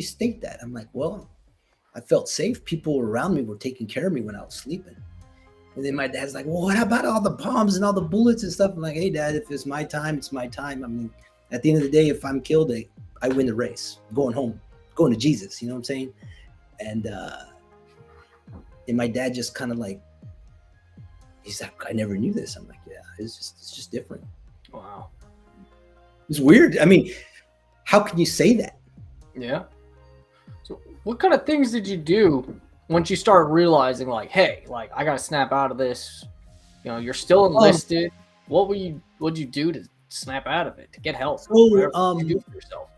state that? I'm like, well, I felt safe. People around me were taking care of me when I was sleeping. And then my dad's like, well, what about all the bombs and all the bullets and stuff? I'm like, hey, Dad, if it's my time, it's my time. I mean, at the end of the day, if I'm killed, I win the race. I'm going home, going to Jesus. You know what I'm saying? And my dad just kind of like, he's like, I never knew this. I'm like, yeah, it's just different. Wow. It's weird. I mean, how can you say that? Yeah. So what kind of things did you do once you started realizing, like, hey, like, I got to snap out of this? You're still enlisted. What'd you do to snap out of it, to get help? So, you do for yourself?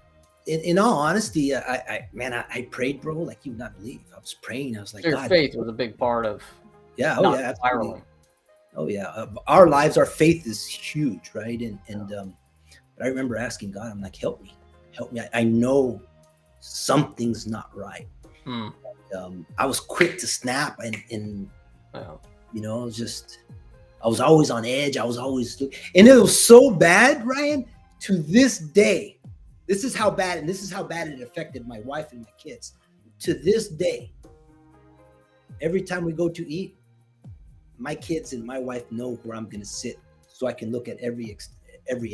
In all honesty, I prayed, bro, like you would not believe. I was praying. I was like, your God, faith was a big part of absolutely. Oh yeah, our lives, our faith is huge, right? And but I remember asking God, I'm like, help me. I know something's not right. I was quick to snap, and I was always on edge. I was always, and it was so bad, Ryan. To this day, this is how bad it affected my wife and my kids. To this day, every time we go to eat, my kids and my wife know where I'm going to sit, so I can look at every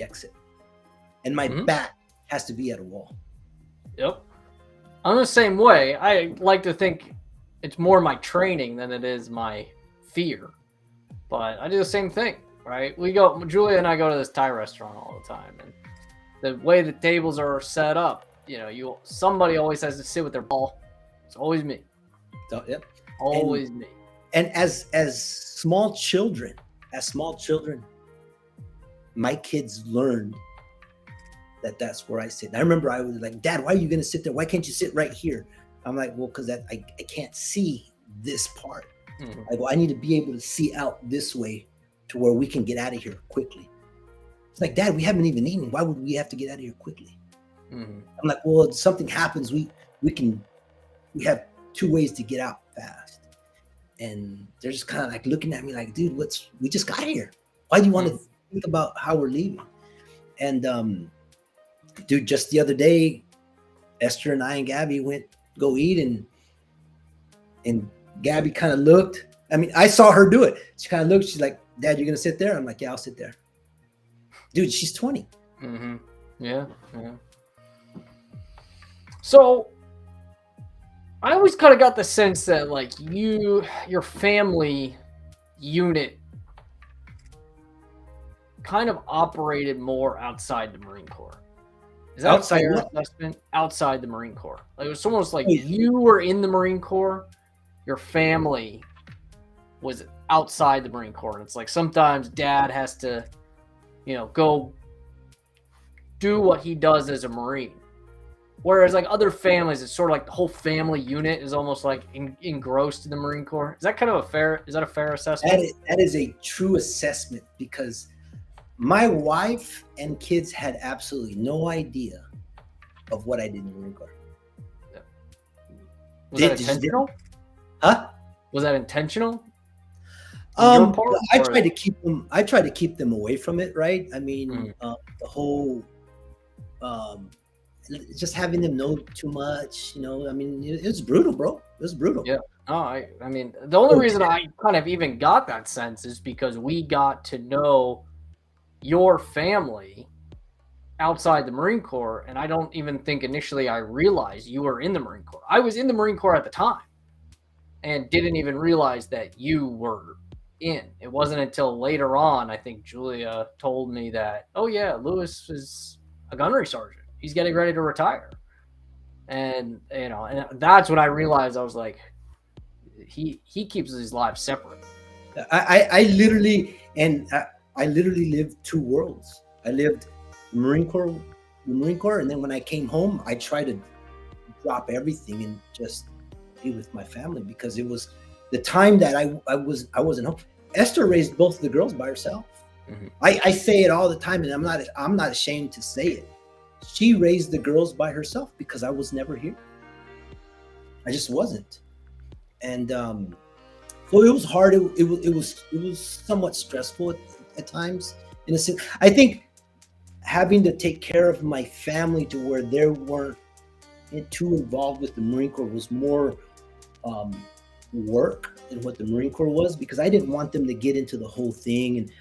exit, and my back has to be at a wall. Yep. I'm the same way. I like to think it's more my training than it is my fear, but I do the same thing, right? Julia and I go to this Thai restaurant all the time, and the way the tables are set up, somebody always has to sit with their ball. It's always me. So, yep. Always me. And as small children, my kids learned that's where I sit. And I remember I was like, Dad, why are you going to sit there? Why can't you sit right here? I'm like, well, because I can't see this part. I go, I need to be able to see out this way to where we can get out of here quickly. It's like, Dad, we haven't even eaten. Why would we have to get out of here quickly? I'm like, well, if something happens, we have two ways to get out fast. And they're just kind of like looking at me like, dude, we just got here. Why do you want to think about how we're leaving? And dude, just the other day, Esther and I and Gabby went go eat, and Gabby kind of looked. I mean, I saw her do it. She kind of looked. She's like, "Dad, you're gonna sit there?" I'm like, "Yeah, I'll sit there." Dude, she's 20. Mm-hmm. Yeah. So I always kind of got the sense that like your family unit kind of operated more outside the Marine Corps. Is that Outside a fair what? assessment? Outside the Marine Corps. Like, it was almost like Oh, yeah. you were in the Marine Corps, your family was outside the Marine Corps. And it's like sometimes dad has to, go do what he does as a Marine. Whereas like other families, it's sort of like the whole family unit is almost like engrossed in the Marine Corps. Is that a fair assessment? That is a true assessment because my wife and kids had absolutely no idea of what I did in the Marine Corps. Was that intentional? Huh? Was that intentional? I tried to keep them away from it, right? I mean, the whole just having them know too much, I mean, it was brutal, bro. It was brutal. Yeah. Oh, I mean, the only reason I kind of even got that sense is because we got to know your family outside the Marine Corps, and I don't even think initially I realized you were in the Marine Corps. I was in the Marine Corps at the time and didn't even realize that you were in. It wasn't until later on, I think Julia told me that, oh yeah, Lewis is a gunnery sergeant. He's getting ready to retire. And, and that's when I realized. I was like, he keeps his lives separate. I literally lived two worlds. I lived the Marine Corps, and then when I came home, I tried to drop everything and just be with my family because it was the time that I wasn't home. Esther raised both of the girls by herself. Mm-hmm. I say it all the time, and I'm not ashamed to say it. She raised the girls by herself because I was never here. I just wasn't, and so it was hard. It was somewhat stressful at times. In a sense, I think having to take care of my family to where they weren't too involved with the Marine Corps was more work than what the Marine Corps was, because I didn't want them to get into the whole thing. And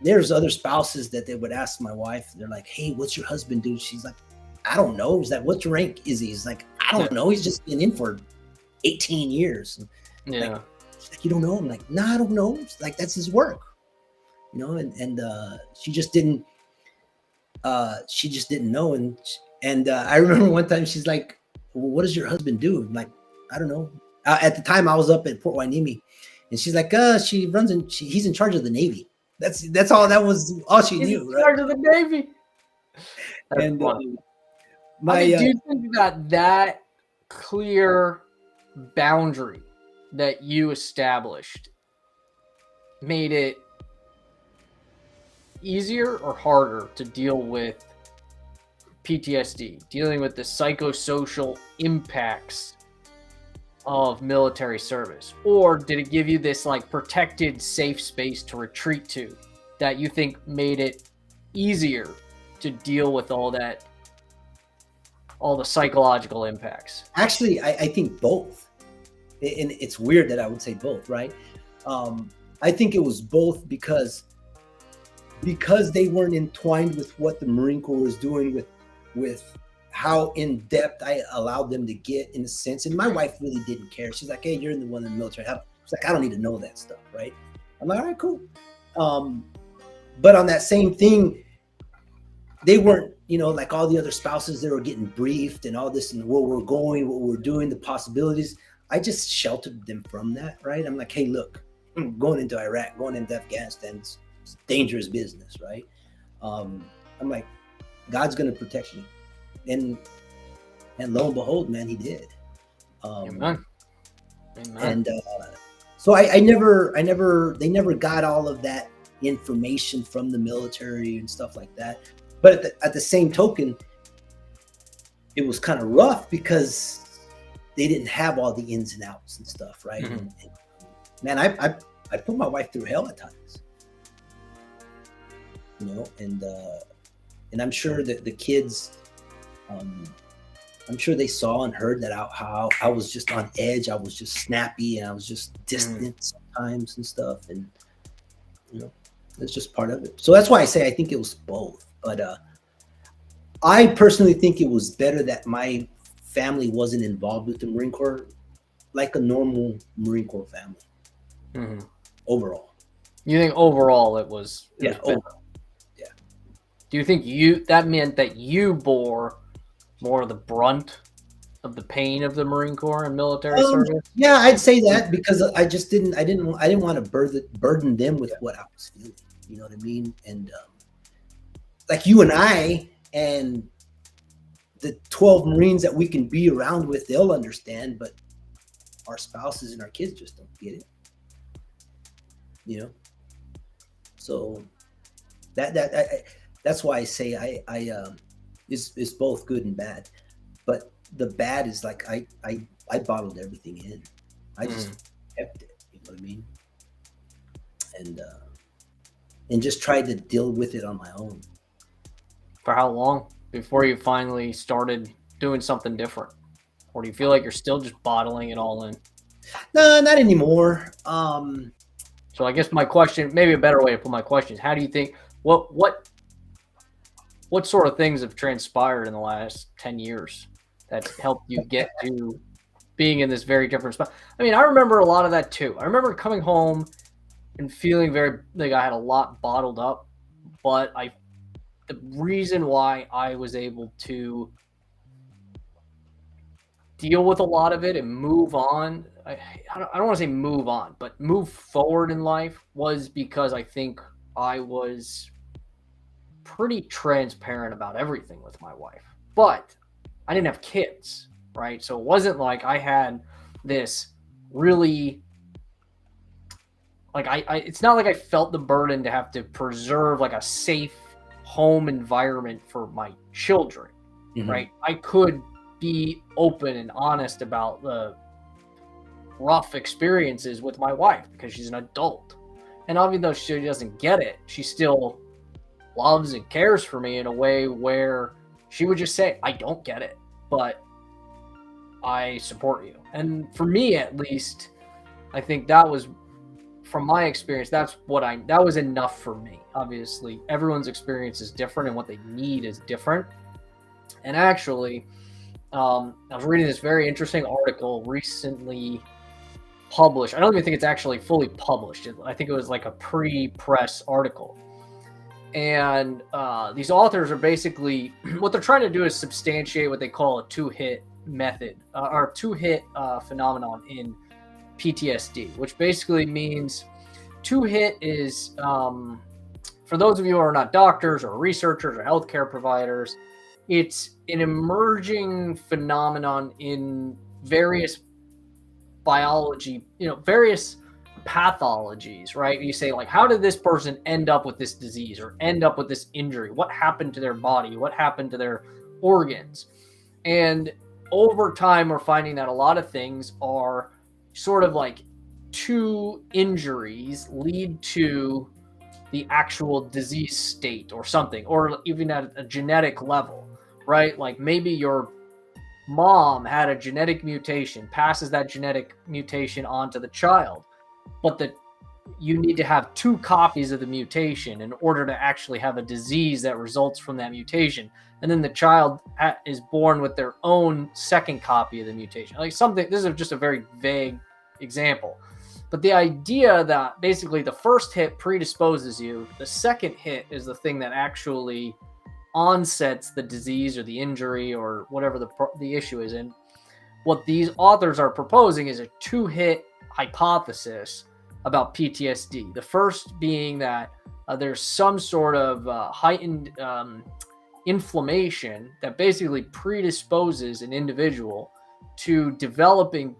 there's other spouses that they would ask my wife. They're like, "Hey, what's your husband do?" She's like, "I don't know." He's like, "What rank is he?" He's like, "I don't know. He's just been in for 18 years. Yeah. She's like, "You don't know?" I'm like, "No, I don't know." It's like, that's his work, and she just didn't know. And I remember one time she's like, "Well, what does your husband do?" I'm like, "I don't know." At the time I was up at Port Hueneme, and she's like, he's in charge of the Navy. That's all. That was all she knew. He's in charge of the Navy. And do you think that clear boundary that you established made it easier or harder to deal with PTSD, dealing with the psychosocial impacts of military service? Or did it give you this like protected safe space to retreat to that you think made it easier to deal with all the psychological impacts? Actually, I think both. And it's weird that I would say both, right? I think it was both because they weren't entwined with what the Marine Corps was doing with how in depth I allowed them to get, in a sense. And my wife really didn't care. She's like, "Hey, you're the one in the military." She's like, "I don't need to know that stuff," right? I'm like, "All right, cool." But on that same thing, they weren't, like all the other spouses that were getting briefed and all this and where we're going, what we're doing, the possibilities. I just sheltered them from that, right? I'm like, "Hey, look, going into Iraq, going into Afghanistan, it's dangerous business, right?" I'm like, God's going to protect you. And lo and behold, man, he did. Amen. And so they never got all of that information from the military and stuff like that. But at the same token, it was kind of rough because they didn't have all the ins and outs and stuff, right? Mm-hmm. And man, I put my wife through hell at times, and I'm sure that the kids I'm sure they saw and heard that how I was just on edge. I was just snappy and I was just distant sometimes and stuff. And it's just part of it. So that's why I say I think it was both. But I personally think it was better that my family wasn't involved with the Marine Corps, like a normal Marine Corps family. Overall. You think overall it was overall. Yeah. Do you think that meant that you bore more of the brunt of the pain of the Marine Corps and military service? Yeah, I'd say that because I didn't want to burden them with what I was feeling. You know what I mean? And like you and I and the 12 Marines that we can be around with, they'll understand, but our spouses and our kids just don't get it. So that's why I say it's both good and bad. But the bad is like I bottled everything in. I just kept it. You know what I mean? And just tried to deal with it on my own. For how long before you finally started doing something different? Or do you feel like you're still just bottling it all in? No, not anymore. So I guess my question, maybe a better way to put my question is, how do you think, what sort of things have transpired in the last 10 years that's helped you get to being in this very different spot? I mean, I remember a lot of that too. I remember coming home and feeling very like I had a lot bottled up, but the reason why I was able to deal with a lot of it and move on, I don't want to say move on, but move forward in life, was because I think I was pretty transparent about everything with my wife. But I didn't have kids, right? So it wasn't like I had this really, like it's not like I felt the burden to have to preserve like a safe home environment for my children, right? I could be open and honest about the rough experiences with my wife because she's an adult. And even though she doesn't get it, she still loves and cares for me in a way where she would just say, I don't get it, but I support you. And for me, at least, I think that was, from my experience, that was enough for me. Obviously, everyone's experience is different and what they need is different. And actually, I was reading this very interesting article recently published. I don't even think it's actually fully published. I think it was like a pre-press article. And these authors are basically, what they're trying to do is substantiate what they call a two-hit method, or two-hit phenomenon in PTSD, which basically means two-hit is, for those of you who are not doctors or researchers or healthcare providers, it's an emerging phenomenon in various biology, various pathologies, right? You say, like, how did this person end up with this disease or end up with this injury? What happened to their body? What happened to their organs? And over time, we're finding that a lot of things are sort of like two injuries lead to the actual disease state or something, or even at a genetic level, right? Like maybe your mom had a genetic mutation, passes that genetic mutation onto the child, but you need to have two copies of the mutation in order to actually have a disease that results from that mutation. And then the child is born with their own second copy of the mutation. Like something, this is just a very vague example. But the idea that basically the first hit predisposes you, the second hit is the thing that actually onsets the disease or the injury or whatever the issue is. And what these authors are proposing is a two-hit hypothesis about PTSD. The first being that there's some sort of heightened inflammation that basically predisposes an individual to developing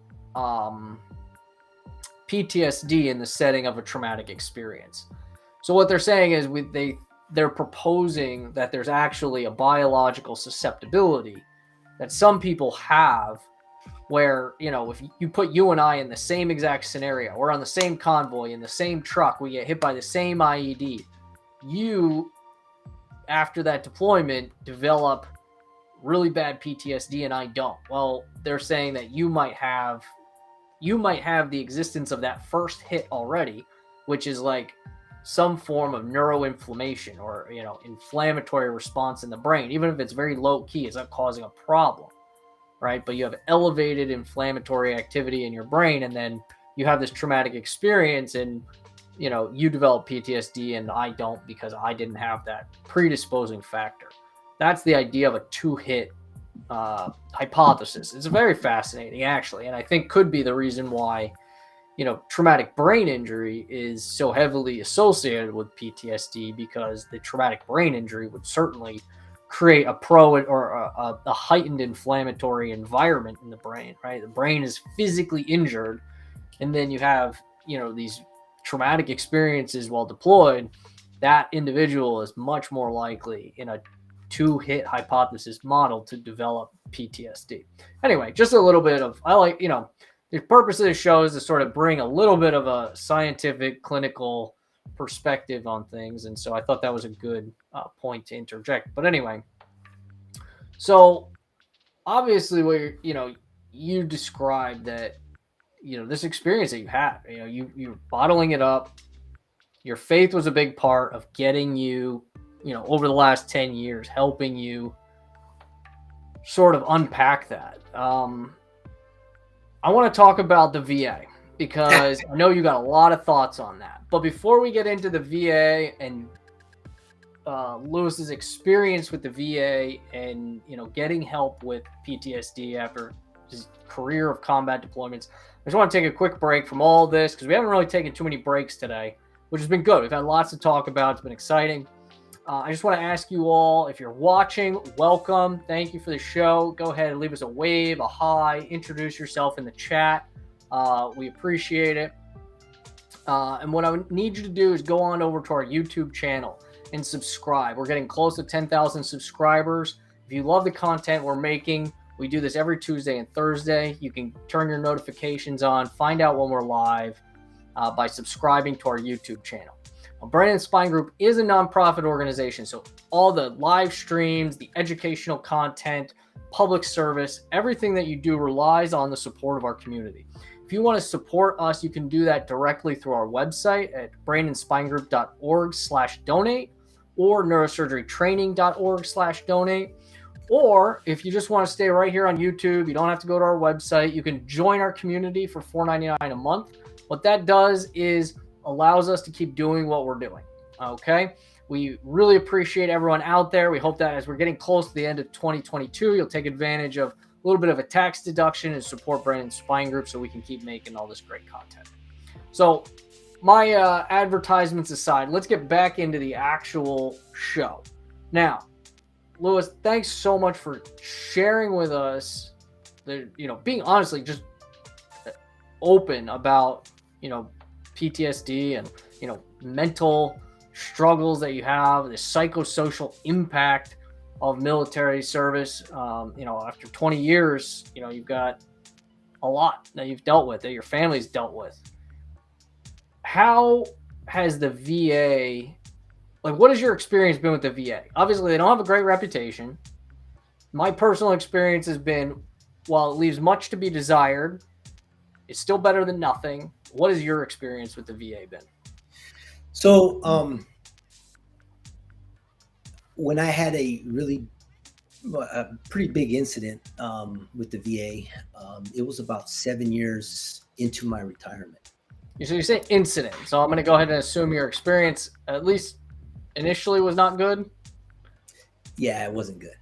PTSD in the setting of a traumatic experience. So what they're saying is they're proposing that there's actually a biological susceptibility that some people have where, if you put you and I in the same exact scenario, we're on the same convoy, in the same truck, we get hit by the same IED, you, after that deployment, develop really bad PTSD and I don't. Well, they're saying that you might have the existence of that first hit already, which is like some form of neuroinflammation or, inflammatory response in the brain. Even if it's very low key, it's not causing a problem, right? But you have elevated inflammatory activity in your brain, and then you have this traumatic experience, and you develop PTSD and I don't, because I didn't have that predisposing factor. That's the idea of a two-hit hypothesis. It's very fascinating, actually, and I think could be the reason why traumatic brain injury is so heavily associated with PTSD, because the traumatic brain injury would certainly create a a heightened inflammatory environment in the brain, right? The brain is physically injured, and then you have these traumatic experiences while deployed. That individual is much more likely in a two-hit hypothesis model to develop PTSD. Anyway, just a little bit of, the purpose of the show is to sort of bring a little bit of a scientific, clinical perspective on things, and so I thought that was a good point to interject. But anyway, so obviously, where you described that this experience that you had, you're bottling it up. Your faith was a big part of getting you, over the last 10 years, helping you sort of unpack that. I want to talk about the VA, because I know you got a lot of thoughts on that. But before we get into the VA and Lewis's experience with the VA and, getting help with PTSD after his career of combat deployments, I just want to take a quick break from all this, because we haven't really taken too many breaks today, which has been good. We've had lots to talk about. It's been exciting. I just want to ask you all, if you're watching, welcome. Thank you for the show. Go ahead and leave us a wave, a hi, introduce yourself in the chat. We appreciate it. And what I would need you to do is go on over to our YouTube channel and subscribe. We're getting close to 10,000 subscribers. If you love the content we're making, we do this every Tuesday and Thursday. You can turn your notifications on, find out when we're live by subscribing to our YouTube channel. Brain and Spine Group is a nonprofit organization, so all the live streams, the educational content, public service, everything that you do relies on the support of our community. If you want to support us, you can do that directly through our website at brainandspinegroup.org/donate or neurosurgerytraining.org/donate. Or if you just want to stay right here on YouTube, you don't have to go to our website. You can join our community for $4.99 a month. What that does is allows us to keep doing what we're doing. Okay. We really appreciate everyone out there. We hope that as we're getting close to the end of 2022, you'll take advantage of a little bit of a tax deduction and support Brain and Spine Group so we can keep making all this great content. So my advertisements aside, let's get back into the actual show. Now, Lewis, thanks so much for sharing with us being honestly just open about, PTSD and, mental struggles that you have, the psychosocial impact of military service. After 20 years, you've got a lot that you've dealt with, that your family's dealt with. How has the VA, what has your experience been with the VA? Obviously, they don't have a great reputation. My personal experience has been, while it leaves much to be desired, it's still better than nothing. What has your experience with the VA been? So, when I had a pretty big incident with the VA, it was about 7 years into my retirement. So you say incident. So I'm going to go ahead and assume your experience, at least initially, was not good. Yeah, it wasn't good.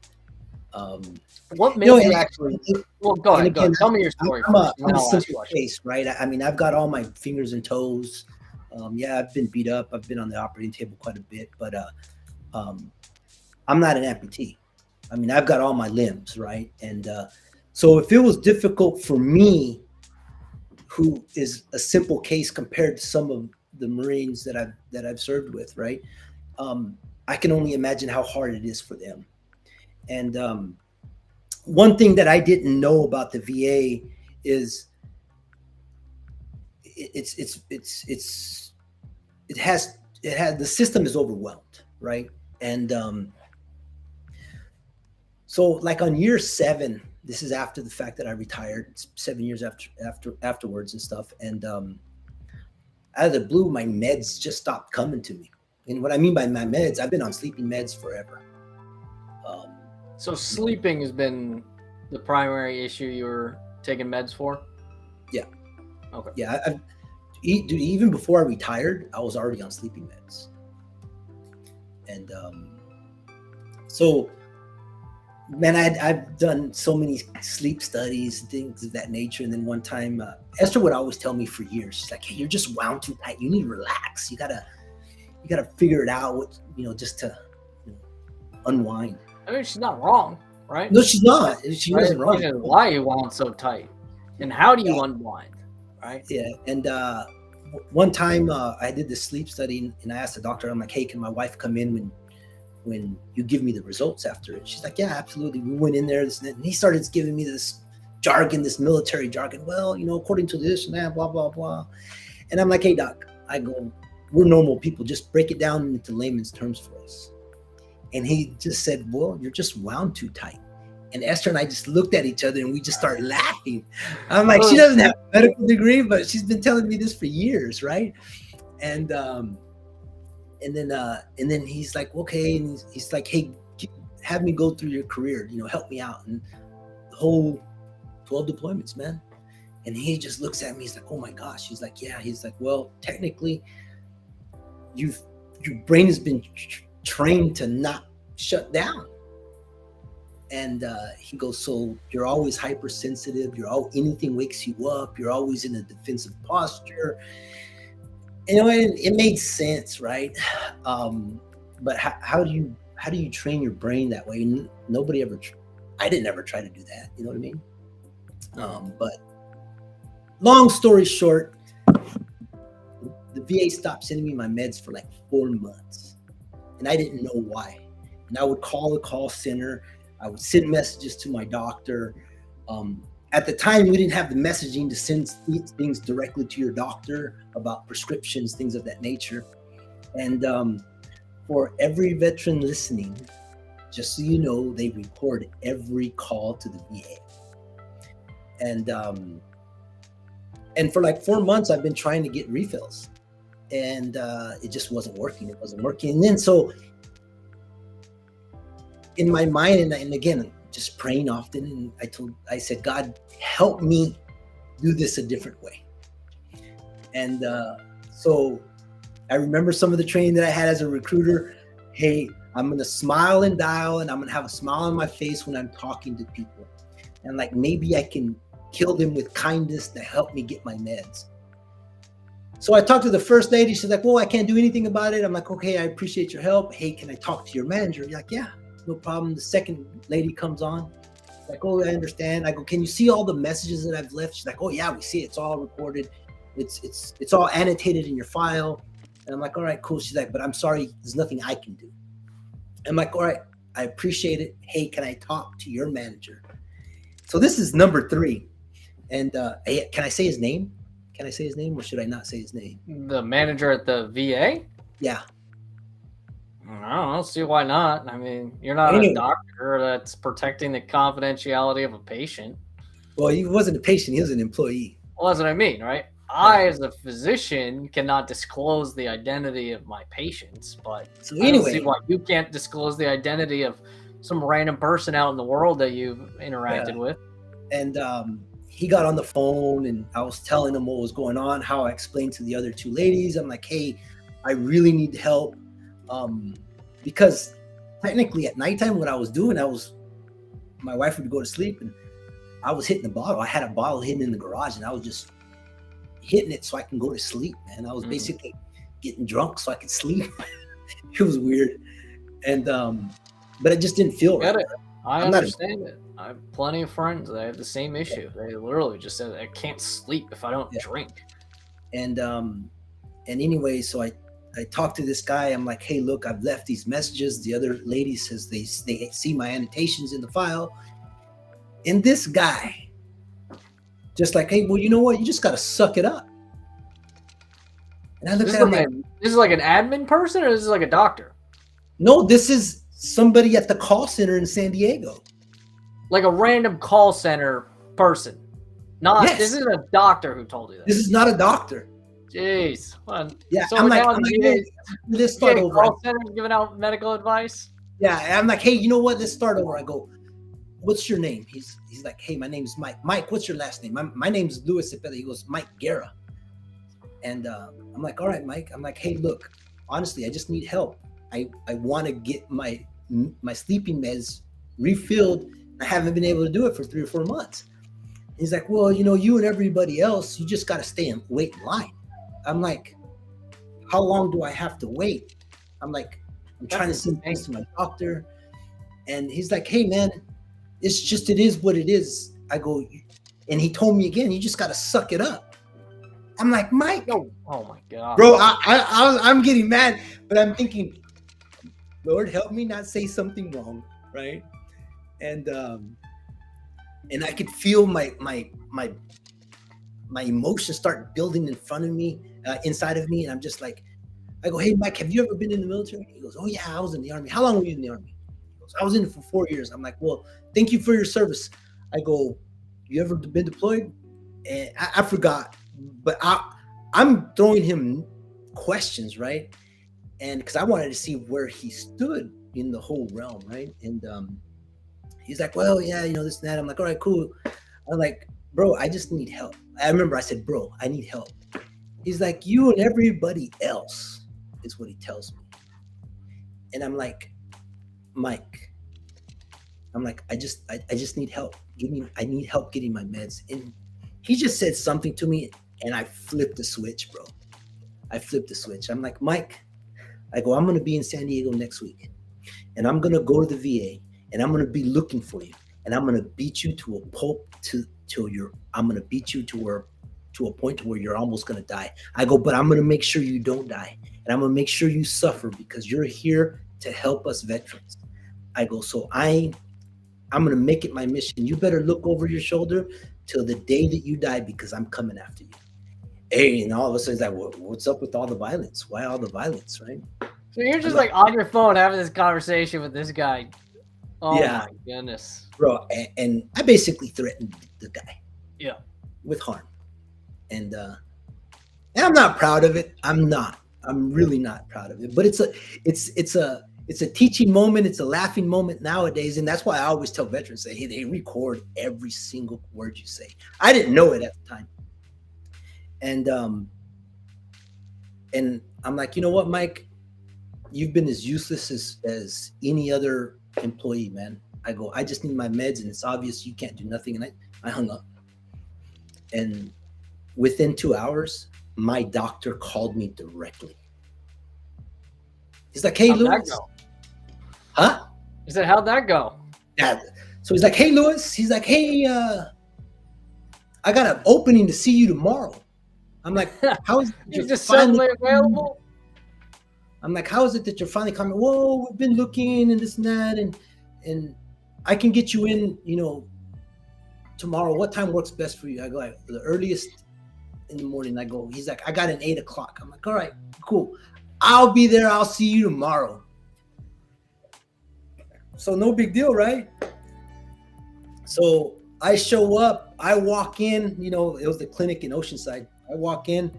What made you actually? Well, go ahead. Tell me your story I'm first. a simple case, right? I mean, I've got all my fingers and toes. Yeah, I've been beat up. I've been on the operating table quite a bit, but I'm not an amputee. I mean, I've got all my limbs, right? And so if it was difficult for me, who is a simple case compared to some of the Marines that I've served with, right? I can only imagine how hard it is for them. And one thing that I didn't know about the VA is the system is overwhelmed, right? And So like on year 7, this is after the fact that I retired. It's 7 years afterwards and stuff. And out of the blue, my meds just stopped coming to me. And what I mean by my meds, I've been on sleeping meds forever. So sleeping has been the primary issue you were taking meds for? Yeah. Okay. Yeah. Dude, even before I retired, I was already on sleeping meds. And so, man, I've done so many sleep studies, things of that nature. And then one time, Esther would always tell me for years, she's like, hey, you're just wound too tight. You need to relax. You gotta figure it out, just to unwind. I mean, she's not wrong, right? No, she's not. She wasn't wrong. Why you wound so tight, and how do you unwind, right? Yeah. And one time I did this sleep study, and I asked the doctor, I'm like, hey, can my wife come in when you give me the results after it? She's like, yeah, absolutely. We went in there, and he started giving me this jargon, this military jargon. Well, according to this and that, blah, blah, blah. And I'm like, hey, doc, I go, we're normal people. Just break it down into layman's terms for us. And he just said, well, you're just wound too tight. And Esther and I just looked at each other and we just started laughing. I'm like, she doesn't have a medical degree, but she's been telling me this for years, right? And then he's like, okay, and he's like, hey, have me go through your career, help me out. And the whole 12 deployments, man. And he just looks at me, he's like, oh my gosh. He's like, yeah. He's like, well, technically, your brain has been trained to not shut down. And he goes, so you're always hypersensitive. Anything wakes you up. You're always in a defensive posture. It made sense, right? But how do you train your brain that way? I didn't ever try to do that. You know what I mean? But long story short, the VA stopped sending me my meds for like 4 months, and I didn't know why. And I would call the call center. I would send messages to my doctor. At the time, we didn't have the messaging to send things directly to your doctor about prescriptions, things of that nature. And for every veteran listening, just so you know, they record every call to the VA. And for like 4 months, I've been trying to get refills, and it just wasn't working. It wasn't working. And then so in my mind, and again, just praying often, and I said, God, help me do this a different way. And so I remember some of the training that I had as a recruiter. Hey, I'm going to smile and dial, and I'm going to have a smile on my face when I'm talking to people. And like, maybe I can kill them with kindness to help me get my meds. So I talked to the first lady. She's like, well, I can't do anything about it. I'm like, okay, I appreciate your help. Hey, can I talk to your manager? You're like, yeah, no problem. The second lady comes on. She's like, oh, I understand. I go, can you see all the messages that I've left? She's like, oh yeah, we see it. It's all recorded. It's all annotated in your file. And I'm like, all right, cool. She's like, but I'm sorry, there's nothing I can do. I'm like, all right, I appreciate it. Hey, can I talk to your manager? So this is number 3. And can I say his name? Can I say his name, or should I not say his name? The manager at the VA? Yeah. I don't see why not. I mean, you're not a doctor that's protecting the confidentiality of a patient. Well, he wasn't a patient. He was an employee. Well, that's what I mean, right? I, as a physician, cannot disclose the identity of my patients, but so anyway, I don't see why you can't disclose the identity of some random person out in the world that you've interacted with. And he got on the phone, and I was telling him what was going on, how I explained to the other 2 ladies. I'm like, hey, I really need help. Because technically at nighttime, what I was doing, my wife would go to sleep and I was hitting the bottle. I had a bottle hidden in the garage, and I was just hitting it so I can go to sleep, man. I was basically getting drunk so I could sleep. It was weird. And, but it just didn't feel right. I understand it. I have plenty of friends that have the same issue. They literally just said, I can't sleep if I don't drink. And anyway, so I talked to this guy. I'm like, hey, look, I've left these messages. The other lady says they see my annotations in the file. And this guy, just like, hey, well, you know what? You just got to suck it up. And I looked at him like, this is like an admin person, or this is like a doctor? No, this is somebody at the call center in San Diego. like a random call center person. Not Yes. This isn't a doctor who told you that. This is not a doctor. Jeez. Well, Yeah, so I'm like, now hey, let's start over. call centers giving out medical advice. Yeah, I'm like, hey, you know what? Let's start over. I go, what's your name? He's like, hey, my name's Mike. Mike, what's your last name? My name's Louis Zepeda. He goes, Mike Guerra. And I'm like, all right, Mike. I'm like, hey, look, honestly, I just need help. I want to get my sleeping meds refilled. I haven't been able to do it for 3 or 4 months. He's like, well, you know, you and everybody else, you just got to stay and wait in line. I'm like, how long do I have to wait? I'm like, I'm trying to send things to my doctor. And he's like, hey, man, it is what it is. I go, and he told me again, you just got to suck it up. I'm like, Mike. Oh my God. Bro, I'm getting mad, but I'm thinking, Lord, help me not say something wrong, right? And I could feel my emotions start building in front of me, inside of me, and I'm just like, I go, hey, Mike, have you ever been in the military? He goes, oh yeah, I was in the Army. How long were you in the Army? He goes, I was in it for 4 years. I'm like, well, thank you for your service. I go, you ever been deployed? And I forgot, but I'm throwing him questions, right? And because I wanted to see where he stood in the whole realm, right? And he's like, well, yeah, you know, this and that. I'm like, all right, cool. I'm like, bro, I just need help. I remember I said, bro, I need help. He's like, you and everybody else, is what he tells me. And I'm like, Mike, I'm like, I just need help. I need help getting my meds. And he just said something to me, and I flipped the switch, bro. I flipped the switch. I'm like, Mike, I go, I'm going to be in San Diego next week, and I'm going to go to the VA, and I'm going to be looking for you, and I'm going to beat you to a pulp I'm going to beat you to a point where you're almost going to die. I go, but I'm going to make sure you don't die, and I'm going to make sure you suffer because you're here to help us veterans. I go, so I'm going to make it my mission. You better look over your shoulder till the day that you die because I'm coming after you. Hey, and all of a sudden, it's like, what's up with all the violence? Why all the violence, right? So you're just like on your phone having this conversation with this guy. Oh yeah. My goodness. Bro, and I basically threatened the guy. Yeah. With harm. And I'm not proud of it. I'm really not proud of it. But it's a teaching moment. It's a laughing moment nowadays. And that's why I always tell veterans, say, hey, they record every single word you say. I didn't know it at the time. And I'm like, you know what, Mike? You've been as useless as any other employee, man. I go, I just need my meds, and it's obvious you can't do nothing. And I hung up. And within 2 hours, my doctor called me directly. He's like, hey, Louis. Huh? He said, how'd that go? Yeah. So he's like, hey, Louis. He's like, hey, I got an opening to see you tomorrow. I'm like, how is it you're just suddenly available? I'm like, how is it that you're finally coming? Whoa, we've been looking and this and that, and I can get you in, you know, tomorrow. What time works best for you? I go, the earliest in the morning. I go, he's like, I got an 8 o'clock. I'm like, all right, cool. I'll be there. I'll see you tomorrow. So no big deal, right? So I show up, I walk in, you know, it was the clinic in Oceanside. I walk in,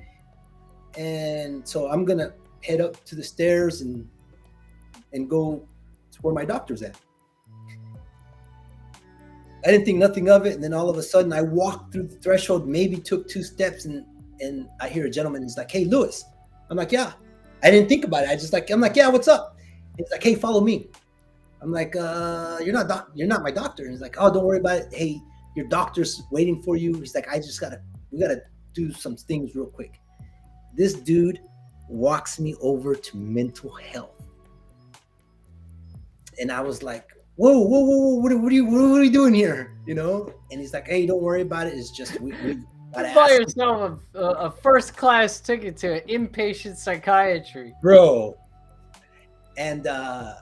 and so I'm going to head up to the stairs and go to where my doctor's at. I didn't think nothing of it. And then all of a sudden I walked through the threshold, maybe took 2 steps, and I hear a gentleman. He's like, hey, Louis. I'm like, yeah. I didn't think about it. I'm like, yeah, what's up? He's like, hey, follow me. I'm like, you're not my doctor. And he's like, oh, don't worry about it. Hey, your doctor's waiting for you. He's like, we gotta do some things real quick. This dude walks me over to mental health. And I was like, whoa, what are you doing here? You know? And he's like, hey, don't worry about it. It's just, we buy yourself a first class ticket to inpatient psychiatry. Bro. And I'm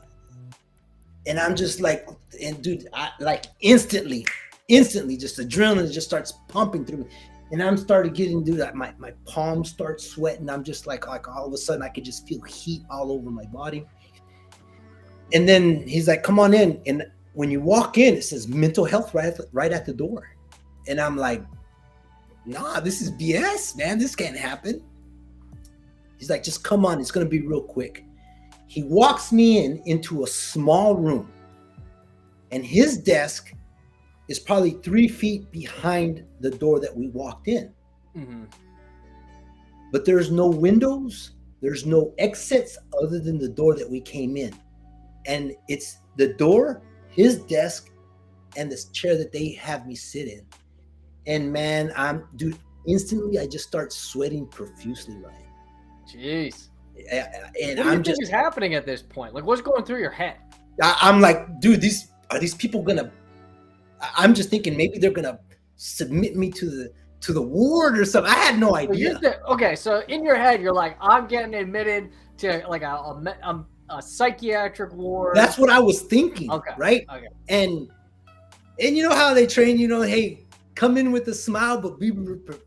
just like, and dude, I like instantly, just adrenaline just starts pumping through me. And I'm started getting, dude, my palms start sweating. I'm just like all of a sudden I could just feel heat all over my body. And then he's like, come on in. And when you walk in, it says mental health right at the door. And I'm like, nah, this is BS, man. This can't happen. He's like, just come on. It's going to be real quick. He walks me into a small room. And his desk is probably 3 feet behind the door that we walked in. Mm-hmm. But there's no windows. There's no exits other than the door that we came in. And it's the door, his desk, and this chair that they have me sit in. And man, instantly I just start sweating profusely, Ryan. Jeez. And what do you think is happening at this point? Like, what's going through your head? I'm like, dude, are these people gonna? I'm just thinking maybe they're gonna submit me to the ward or something. I had no idea. Okay, so in your head, you're like, I'm getting admitted to like a psychiatric ward. That's what I was thinking. Okay. Right. Okay. And you know how they train, hey, come in with a smile, but be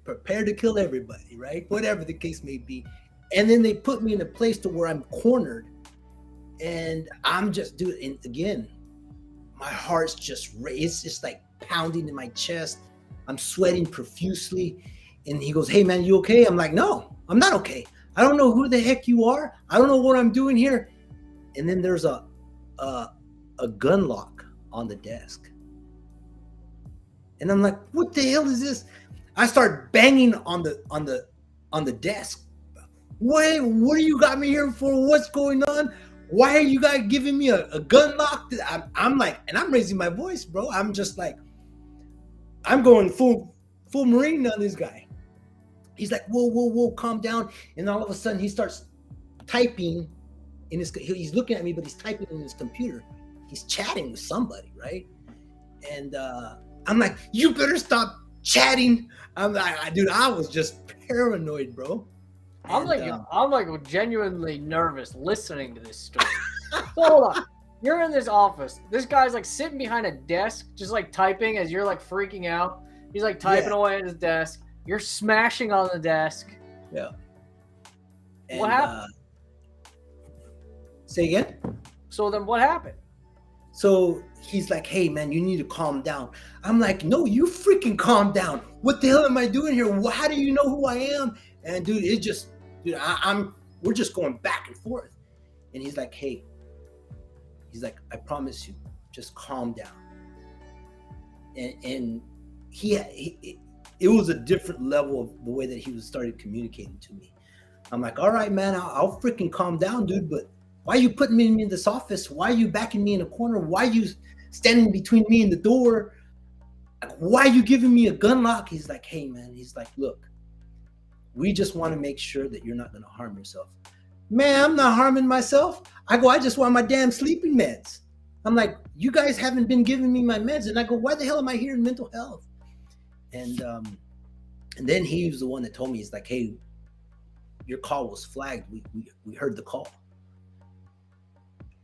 prepared to kill everybody, right? Whatever the case may be. And then they put me in a place to where I'm cornered, and I'm just doing. And again, my heart's it's just like pounding in my chest. I'm sweating profusely, and he goes, "Hey man, you okay?" I'm like, "No, I'm not okay. I don't know who the heck you are. I don't know what I'm doing here." And then there's a gun lock on the desk. And I'm like, what the hell is this? I start banging on the desk. What do you got me here for? What's going on? Why are you guys giving me a gun lock? I'm like, and I'm raising my voice, bro. I'm just like, I'm going full Marine on this guy. He's like, whoa, calm down. And all of a sudden he starts typing in he's looking at me, but he's typing in his computer. He's chatting with somebody, right? And I'm like, you better stop chatting. I'm like, dude, I was just paranoid, bro. I'm like genuinely nervous listening to this story. So hold on. You're in this office. This guy's like sitting behind a desk, just like typing as you're like freaking out. He's like typing away at his desk. You're smashing on the desk. Yeah. And, what happened? Say again? So then what happened? So he's like, hey man, you need to calm down. I'm like, no, you freaking calm down. What the hell am I doing here? How do you know who I am? And dude, we're just going back and forth. And he's like, hey, I promise you, just calm down. And it was a different level of the way that he started communicating to me. I'm like, all right, man, I'll freaking calm down, dude. But why are you putting me in this office? Why are you backing me in a corner? Why are you standing between me and the door? Why are you giving me a gun lock? He's like, hey, man, he's like, look, we just want to make sure that you're not going to harm yourself. Man, I'm not harming myself. I just want my damn sleeping meds. I'm like, you guys haven't been giving me my meds. And I go, why the hell am I here in mental health? And then he was the one that told me, he's like, hey, your call was flagged. We heard the call.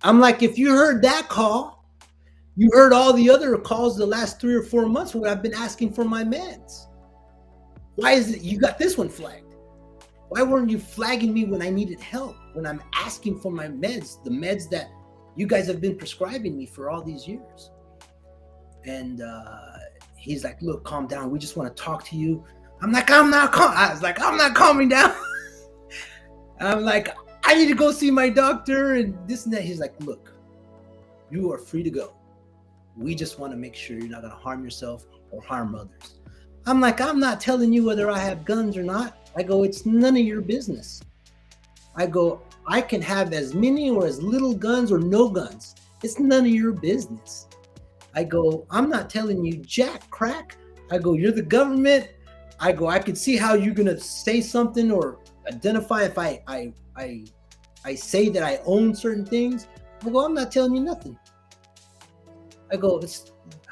I'm like, if you heard that call, you heard all the other calls the last 3 or 4 months when I've been asking for my meds. Why is it you got this one flagged? Why weren't you flagging me when I needed help, when I'm asking for my meds, the meds that you guys have been prescribing me for all these years? And he's like, look, calm down. We just want to talk to you. I'm like, I'm not calming down. I'm like, I need to go see my doctor and this and that. He's like, look, you are free to go. We just want to make sure you're not going to harm yourself or harm others. I'm like, I'm not telling you whether I have guns or not. I go, it's none of your business. I go, I can have as many or as little guns or no guns. It's none of your business. I go, I'm not telling you jack crack. I go, you're the government. I go, I could see how you're going to say something or identify if I say that I own certain things. I go, I'm not telling you nothing. I go,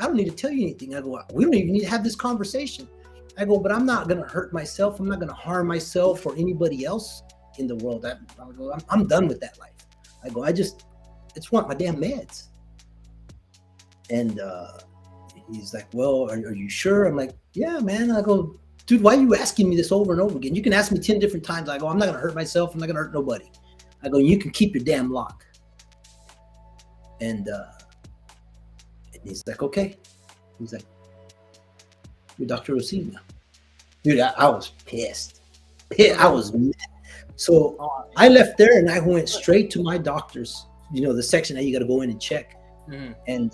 I don't need to tell you anything. I go, we don't even need to have this conversation. I go, but I'm not going to hurt myself. I'm not going to harm myself or anybody else in the world. I'm done with that life. I go, I just want my damn meds. And he's like, well, are you sure? I'm like, yeah, man. I go, dude, why are you asking me this over and over again? You can ask me 10 different times. I go, I'm not going to hurt myself. I'm not going to hurt nobody. I go, you can keep your damn lock. And And he's like, okay. He's like, your Dr. Rosina. Dude, I was pissed. I was mad. So I left there and I went straight to my doctor's, the section that you got to go in and check. Mm-hmm. And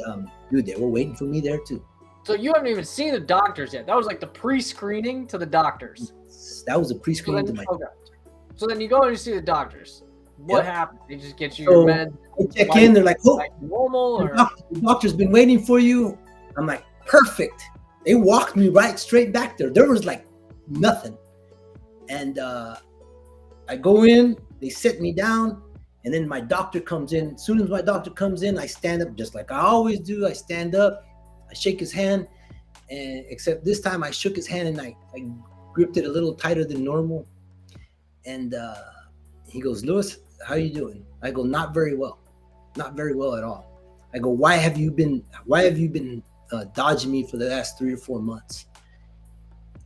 dude, they were waiting for me there too. So you haven't even seen the doctors yet. That was like the pre-screening to the doctors. That was a pre-screening to my doctor. So then you go and you see the doctors. What happened? They just get you your med. They check in. They're like, "Oh, normal." Or? The doctor's been waiting for you. I'm like, perfect. They walked me right straight back there. There was like nothing. And I go in. They sit me down, and then my doctor comes in. As soon as my doctor comes in, I stand up just like I always do. I stand up. I shake his hand, and except this time I shook his hand and I gripped it a little tighter than normal. And he goes, "Louis, how are you doing?" I go, "Not very well at all." I go, why have you been dodging me for the last 3 or 4 months?"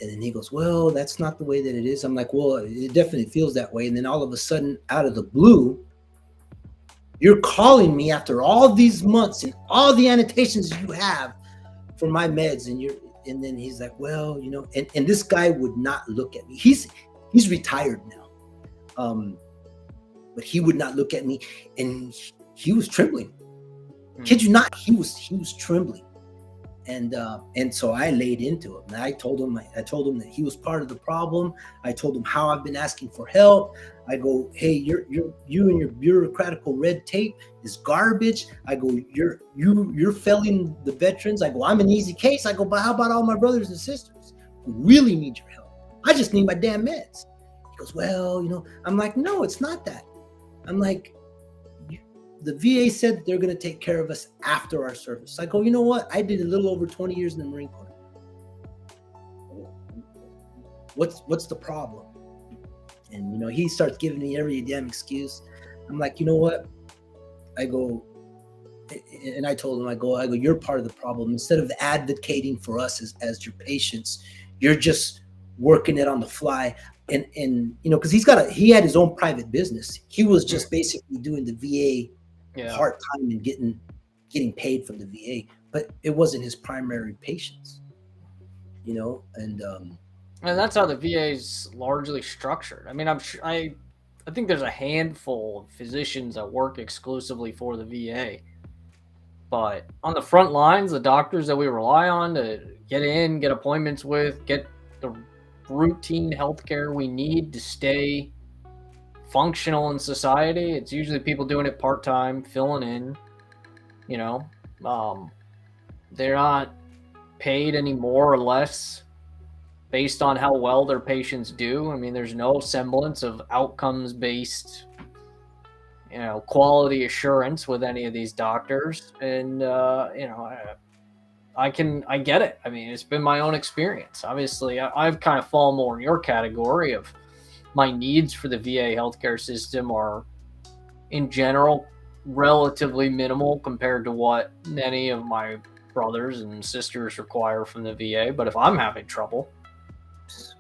And then he goes, "Well, that's not the way that it is." I'm like, "Well, it definitely feels that way." And then all of a sudden, out of the blue, you're calling me after all these months and all the annotations you have for my meds, and then he's like, "Well, and this guy would not look at me. He's retired now. But he would not look at me, and he was trembling. Kid you not, he was trembling. And so I laid into him. And I told him that he was part of the problem. I told him how I've been asking for help. I go, "Hey, you and your bureaucratical red tape is garbage." I go, you're failing the veterans. I go, "I'm an easy case." I go, "But how about all my brothers and sisters who really need your help? I just need my damn meds." He goes, "Well, I'm like, "No, it's not that." I'm like, "The VA said that they're going to take care of us after our service." I go, "You know what? I did a little over 20 years in the Marine Corps. What's the problem?" And he starts giving me every damn excuse. I'm like, "You know what?" I go, and I told him, I go, "You're part of the problem. Instead of advocating for us as your patients, you're just working it on the fly." And because he had his own private business. He was just basically doing the VA part-time and getting paid from the VA, but it wasn't his primary patients, and that's how the VA is largely structured. I mean, I think there's a handful of physicians that work exclusively for the VA, but on the front lines, the doctors that we rely on to get appointments with, get the routine healthcare we need to stay functional in society, it's usually people doing it part-time, filling in. They're not paid any more or less based on how well their patients do. I mean, there's no semblance of outcomes-based quality assurance with any of these doctors. And I get it. I mean, it's been my own experience. Obviously, I've kind of fallen more in your category of my needs for the VA healthcare system are, in general, relatively minimal compared to what many of my brothers and sisters require from the VA. But if I'm having trouble,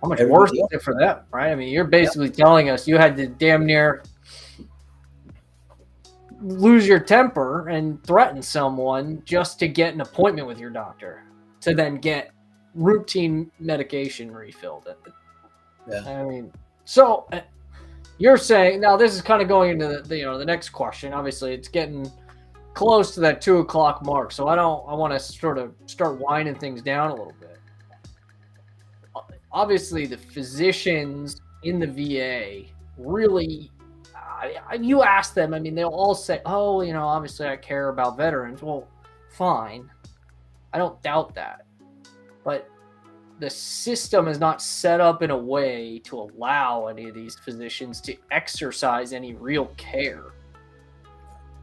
how much worse is it for them, right? I mean, you're basically telling us you had to damn near lose your temper and threaten someone just to get an appointment with your doctor to then get routine medication refilled. I mean, so you're saying now this is kind of going into the next question. Obviously, it's getting close to that 2:00 mark, so I want to sort of start winding things down a little bit. Obviously, the physicians in the VA really. You ask them, I mean, they'll all say, "Oh, obviously I care about veterans." Well, fine. I don't doubt that. But the system is not set up in a way to allow any of these physicians to exercise any real care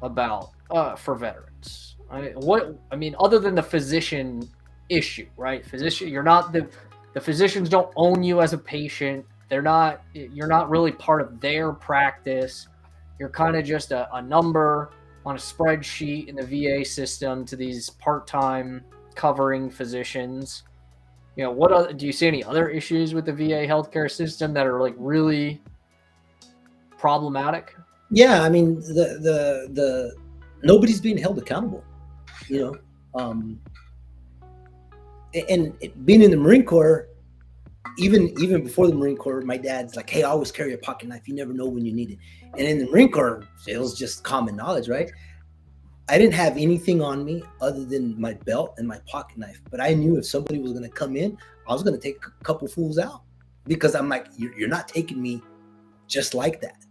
about for veterans. Other than the physician issue, right? You're not the physicians don't own you as a patient. You're not really part of their practice. You're kind of just a number on a spreadsheet in the VA system to these part-time covering physicians. Do you see any other issues with the VA healthcare system that are like really problematic? Yeah, I mean the nobody's being held accountable. Um, and being in the Marine Corps, even before the Marine Corps, my dad's like, hey, I always carry a pocket knife. You never know when you need it. And in the Marine Corps, it was just common knowledge, right? I didn't have anything on me other than my belt and my pocket knife. But I knew if somebody was going to come in, I was going to take a couple fools out, because I'm like, you're not taking me just like that.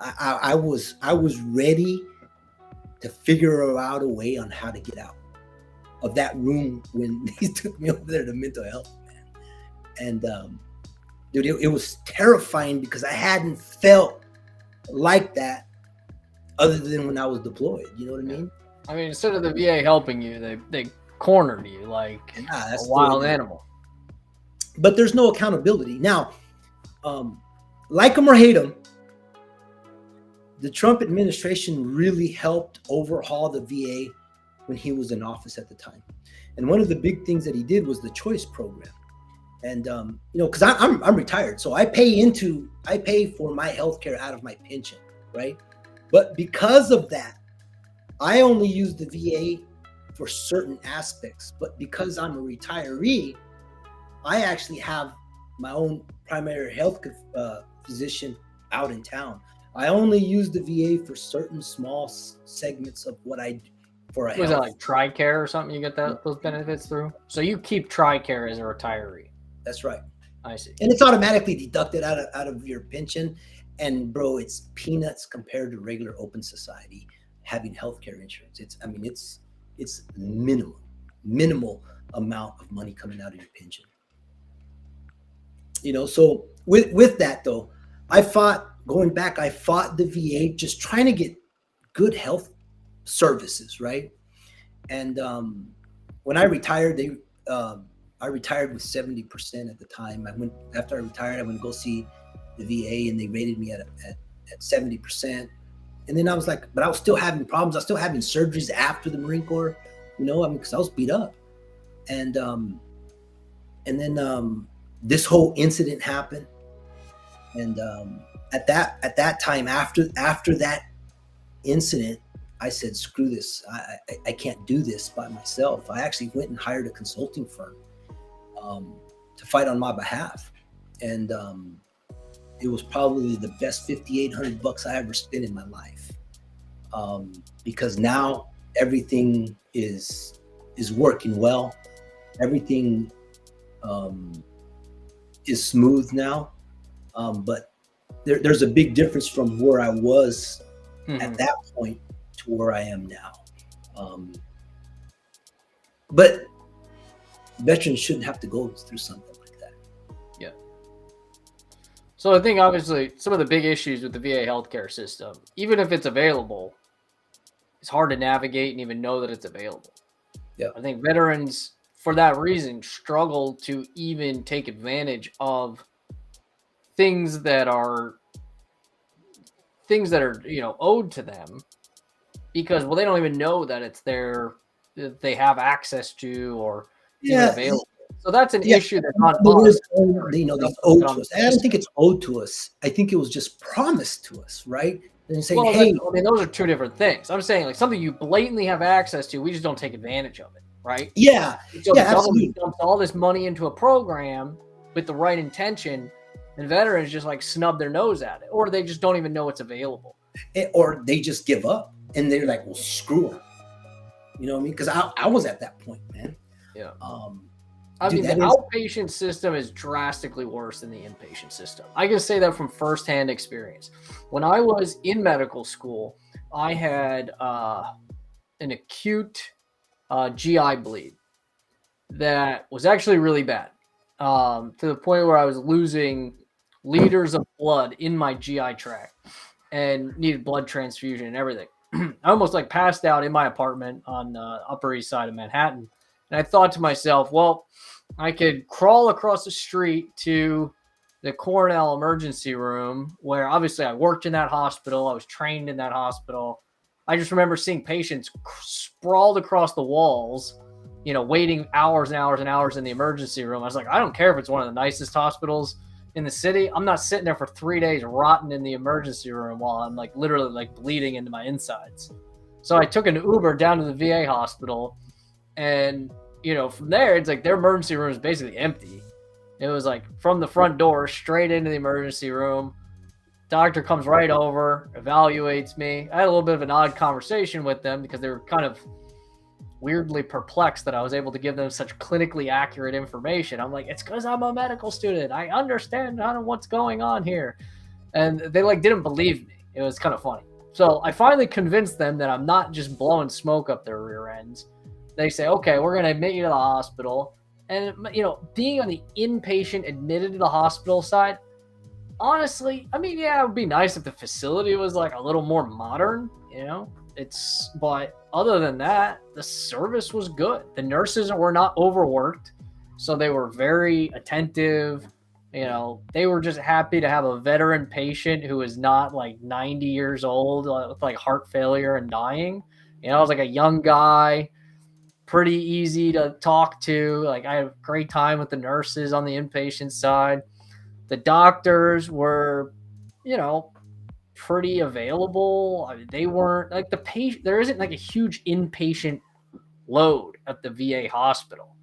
I was ready to figure out a way on how to get out of that room when they took me over there to mental health, man. And dude, it was terrifying because I hadn't felt like that other than when I was deployed. You know what I mean? I mean, instead of the VA helping you, they cornered you like a wild animal. But there's no accountability. Now, like them or hate them, the Trump administration really helped overhaul the VA when he was in office at the time. And one of the big things that he did was the choice program. And, because I'm retired, so I pay for my healthcare out of my pension, right? But because of that, I only use the VA for certain aspects. But because I'm a retiree, I actually have my own primary health physician out in town. I only use the VA for certain small segments of what I do for a health. Was that like TRICARE or something you get those benefits through? So you keep TRICARE as a retiree. That's right. I see. And it's automatically deducted out of your pension. And bro, it's peanuts compared to regular open society having healthcare insurance. It's minimal amount of money coming out of your pension. So with that though, I fought the VA just trying to get good health services, right? And when I retired, I retired with 70% at the time. After I retired, I went to go see the VA, and they rated me at 70%. And then I was like, but I was still having problems. I was still having surgeries after the Marine Corps, because I was beat up. And then this whole incident happened. And at that time, after that incident, I said, screw this. I can't do this by myself. I actually went and hired a consulting firm to fight on my behalf. And it was probably the best $5,800 I ever spent in my life. Because now everything is working well. Everything is smooth now. But there's a big difference from where I was at that point to where I am now. But veterans shouldn't have to go through something like that. Yeah. So I think obviously some of the big issues with the VA healthcare system, even if it's available, it's hard to navigate and even know that it's available. Yeah. I think veterans, for that reason, struggle to even take advantage of things that are owed to them, because they don't even know that it's there, that they have access to or even available. So that's an issue that's not that's owed to us. I don't think it's owed to us. I think it was just promised to us, right? And saying, hey, those are two different things. I'm saying like something you blatantly have access to, we just don't take advantage of it, right? Yeah. So the government dumps all this money into a program with the right intention, and veterans just like snub their nose at it, or they just don't even know it's available, or they just give up and they're like, well, screw them. You know what I mean? Because I was at that point, man. Yeah. The outpatient system is drastically worse than the inpatient system. I can say that from firsthand experience. When I was in medical school, I had an acute GI bleed that was actually really bad, to the point where I was losing liters of blood in my GI tract and needed blood transfusion and everything. I almost passed out in my apartment on the Upper East Side of Manhattan. And I thought to myself, well, I could crawl across the street to the Cornell emergency room, where obviously I worked in that hospital. I was trained in that hospital. I just remember seeing patients sprawled across the walls, waiting hours and hours and hours in the emergency room. I was like, I don't care if it's one of the nicest hospitals in the city. I'm not sitting there for 3 days rotting in the emergency room while I'm literally bleeding into my insides. So I took an Uber down to the VA hospital. And, from there, it's like their emergency room is basically empty. It was like from the front door straight into the emergency room. Doctor comes right over, evaluates me. I had a little bit of an odd conversation with them because they were kind of weirdly perplexed that I was able to give them such clinically accurate information. I'm like, it's because I'm a medical student. I understand what's going on here. And they didn't believe me. It was kind of funny. So I finally convinced them that I'm not just blowing smoke up their rear ends. They say, okay, we're going to admit you to the hospital. And, being on the inpatient admitted to the hospital side, honestly, it would be nice if the facility was a little more modern, but other than that, the service was good. The nurses were not overworked, so they were very attentive. They were just happy to have a veteran patient who is not 90 years old with heart failure and dying. I was a young guy, pretty easy to talk to. I had a great time with the nurses on the inpatient side. The doctors were, pretty available. They weren't the patient. There isn't a huge inpatient load at the VA hospital.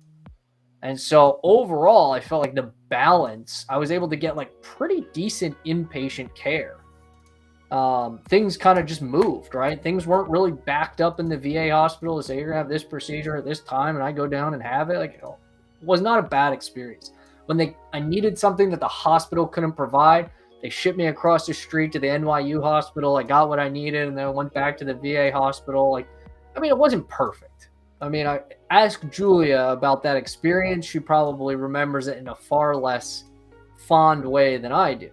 And so overall, I felt the balance, I was able to get pretty decent inpatient care. Things kind of just moved, right? Things weren't really backed up in the VA hospital to say you're gonna have this procedure at this time and I go down and have it. It was not a bad experience. When I needed something that the hospital couldn't provide, they shipped me across the street to the NYU hospital. I got what I needed and then I went back to the VA hospital. It wasn't perfect. I asked Julia about that experience. She probably remembers it in a far less fond way than I do.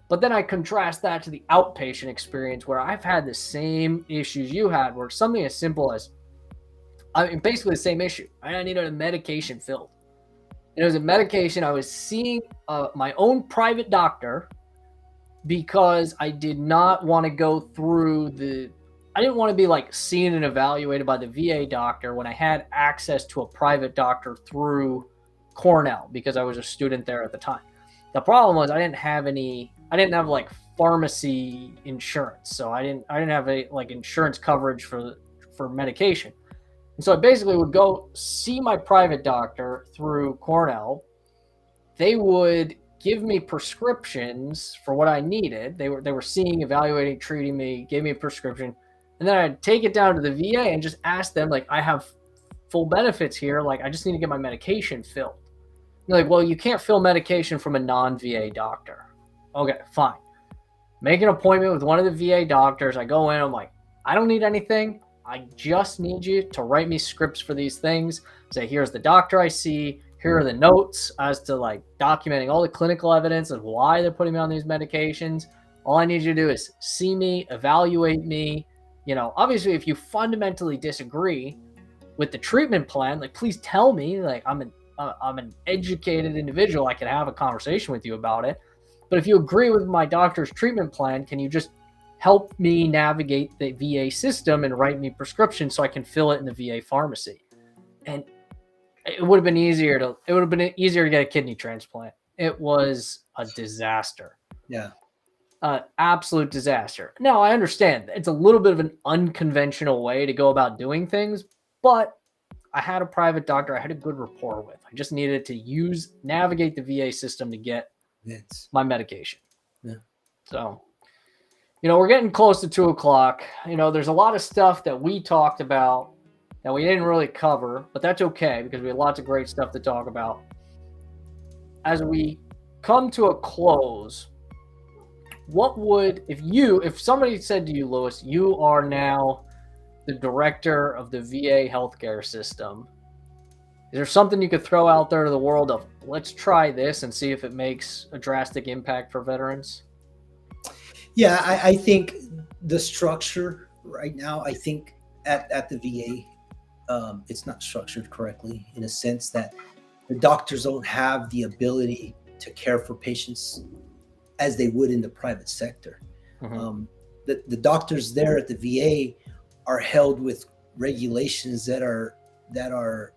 But then I contrast that to the outpatient experience where I've had the same issues you had, where something as simple as, basically the same issue. I needed a medication filled. It was a medication. I was seeing my own private doctor because I did not want to go through I didn't want to be seen and evaluated by the VA doctor when I had access to a private doctor through Cornell because I was a student there at the time. The problem was I didn't have pharmacy insurance. So I didn't have insurance coverage for medication. And so I basically would go see my private doctor through Cornell. They would give me prescriptions for what I needed. They were seeing, evaluating, treating me, gave me a prescription. And then I'd take it down to the VA and just ask them, I have full benefits here. I just need to get my medication filled. They're well, you can't fill medication from a non-VA doctor. Okay, fine. Make an appointment with one of the VA doctors. I go in, I'm I don't need anything. I just need you to write me scripts for these things. Say, here's the doctor I see. Here are the notes as to documenting all the clinical evidence of why they're putting me on these medications. All I need you to do is see me, evaluate me. Obviously, if you fundamentally disagree with the treatment plan, please tell me. I'm an educated individual. I can have a conversation with you about it. But if you agree with my doctor's treatment plan, can you just help me navigate the VA system and write me prescriptions so I can fill it in the VA pharmacy? And it would have been easier to get a kidney transplant. It was a disaster. Yeah. Absolute disaster. Now, I understand it's a little bit of an unconventional way to go about doing things, but I had a private doctor I had a good rapport with. I just needed to navigate the VA system to get my medication. Yeah. So, we're getting close to 2:00. There's a lot of stuff that we talked about that we didn't really cover, but that's okay because we had lots of great stuff to talk about. As we come to a close, if somebody said to you, Lewis, you are now the director of the VA healthcare system, is there something you could throw out there to the world of, let's try this and see if it makes a drastic impact for veterans? Yeah, I think the structure right now, I think at the VA, it's not structured correctly in a sense that the doctors don't have the ability to care for patients as they would in the private sector. Mm-hmm. The doctors there at the VA are held with regulations that are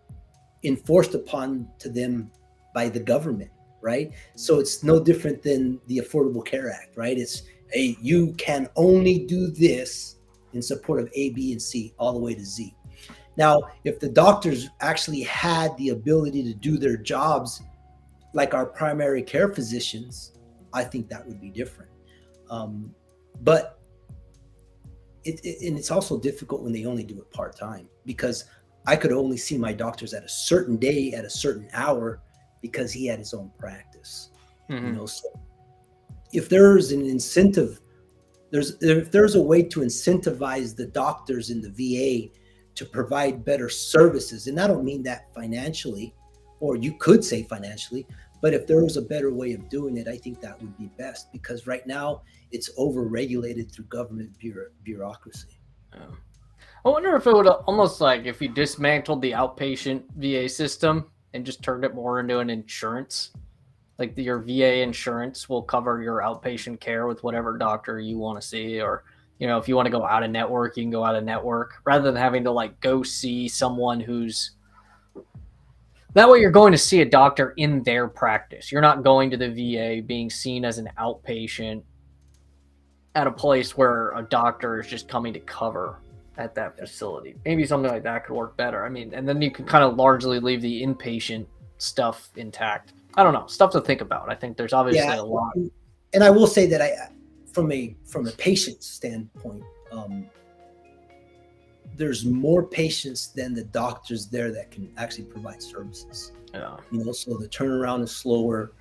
enforced upon to them by the government, right? So it's no different than the Affordable Care Act, right? It's, hey, you can only do this in support of A, B, and C, all the way to Z. Now, if the doctors actually had the ability to do their jobs like our primary care physicians, I think that would be different. But it's also difficult when they only do it part-time, because I could only see my doctors at a certain day at a certain hour because he had his own practice. So if there's an incentive, if there's a way to incentivize the doctors in the VA to provide better services, and I don't mean that financially, or you could say financially, but if there was a better way of doing it, I think that would be best, because right now it's over-regulated through government bureaucracy. Yeah. I wonder if it would almost like if you dismantled the outpatient VA system and just turned it more into an insurance. Like your VA insurance will cover your outpatient care with whatever doctor you want to see, or if you want to go out of network, you can go out of network, rather than having to like go see someone who's. That way you're going to see a doctor in their practice. You're not going to the VA being seen as an outpatient at a place where a doctor is just coming to cover at that facility. Maybe something like that could work better. I mean, and then you can kind of largely leave the inpatient stuff intact. I don't know. Stuff to think about. I think there's obviously a lot. And I will say that from a patient standpoint, there's more patients than the doctors there that can actually provide services. Yeah. So the turnaround is slower,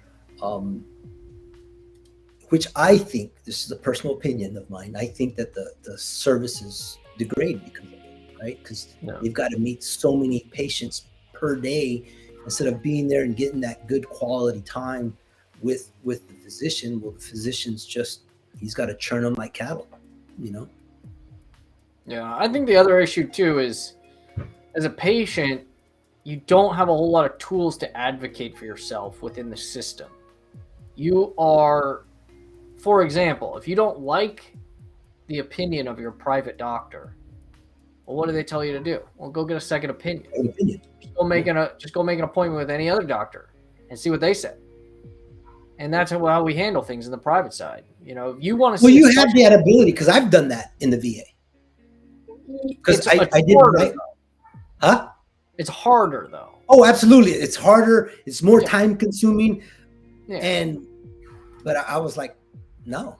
which I think, this is a personal opinion of mine, I think that the services degrade because of it, right? Because you've got to meet so many patients per day instead of being there and getting that good quality time with the physician. Well, the physician's he's got to churn them like cattle, Yeah, I think the other issue too is, as a patient, you don't have a whole lot of tools to advocate for yourself within the system. You are, for example, if you don't like the opinion of your private doctor, well, what do they tell you to do? Well, go get a second opinion. Just go make an appointment with any other doctor and see what they say. And that's how we handle things in the private side. If you want to see. Well, you have that ability, because I've done that in the VA. Because I did right. Huh? It's harder though. Oh, absolutely. It's harder. It's more time consuming. Yeah. But I was like, no.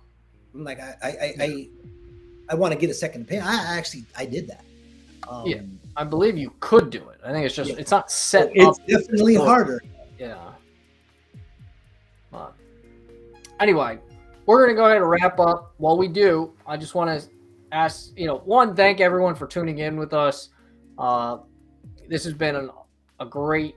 I'm like, I want to get a second opinion. I did that. I believe you could do it. I think it's just it's not set up. It's definitely harder. Yeah. Anyway, we're going to go ahead and wrap up. While we do, I just want to ask, thank everyone for tuning in with us. This has been a great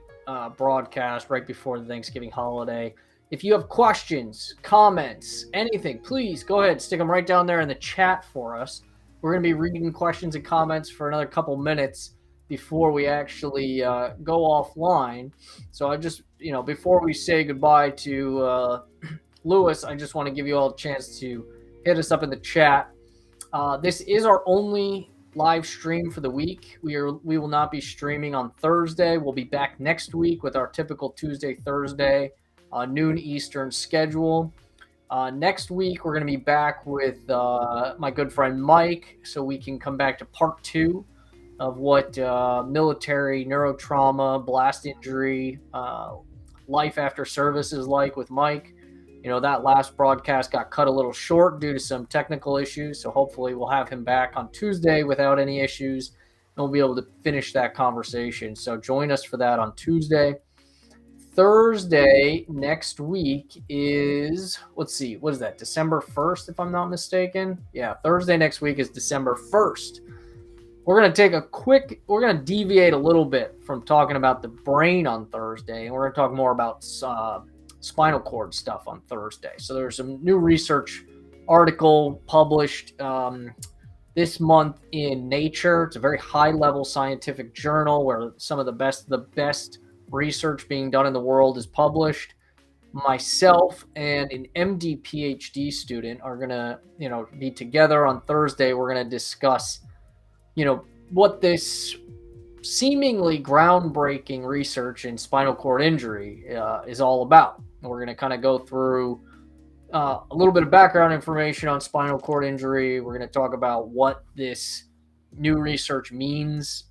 broadcast right before the Thanksgiving holiday. If you have questions, comments, anything, please go ahead, stick them right down there in the chat for us. We're going to be reading questions and comments for another couple minutes before we actually go offline. So I just, before we say goodbye to Lewis, I just want to give you all a chance to hit us up in the chat. This is our only live stream for the week. We will not be streaming on Thursday. We'll be back next week with our typical Tuesday, Thursday, noon Eastern schedule. Next week, we're going to be back with my good friend Mike, so we can come back to part 2 of what military neurotrauma, blast injury, life after service is like with Mike. That last broadcast got cut a little short due to some technical issues, so hopefully we'll have him back on Tuesday without any issues, and we'll be able to finish that conversation. So join us for that on Tuesday. Thursday next week is, let's see, what is that, December 1st, if I'm not mistaken? Yeah, Thursday next week is December 1st. We're going to deviate a little bit from talking about the brain on Thursday, and we're going to talk more about spinal cord stuff on Thursday. So there's some new research article published this month in Nature. It's a very high-level scientific journal where some of the best research being done in the world is published. Myself and an MD PhD student are going to, be together on Thursday. We're going to discuss, what this seemingly groundbreaking research in spinal cord injury is all about. We're going to kind of go through a little bit of background information on spinal cord injury. We're going to talk about what this new research means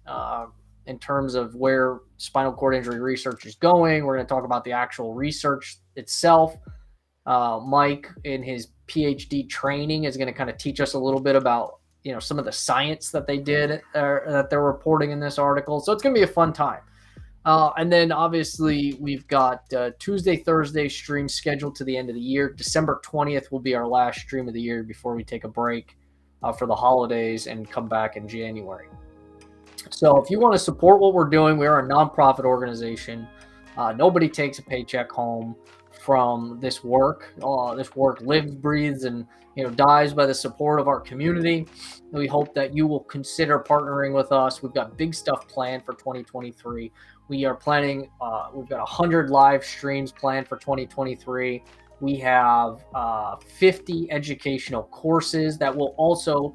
in terms of where spinal cord injury research is going. We're going to talk about the actual research itself. Mike, in his PhD training, is going to kind of teach us a little bit about, some of the science that they did that they're reporting in this article. So it's going to be a fun time. And then obviously we've got Tuesday, Thursday streams scheduled to the end of the year. December 20th will be our last stream of the year before we take a break for the holidays and come back in January. So if you want to support what we're doing, we are a nonprofit organization. Nobody takes a paycheck home from this work. This work lives, breathes, and dies by the support of our community. We hope that you will consider partnering with us. We've got big stuff planned for 2023. We are planning, we've got 100 live streams planned for 2023. We have 50 educational courses that will also,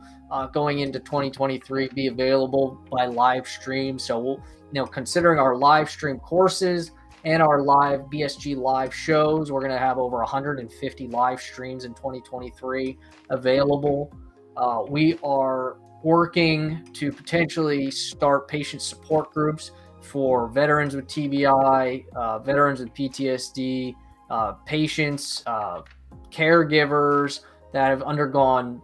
going into 2023, be available by live stream. So we'll, considering our live stream courses and our live BSG live shows, we're going to have over 150 live streams in 2023 available. We are working to potentially start patient support groups for veterans with TBI, veterans with PTSD, patients, caregivers that have undergone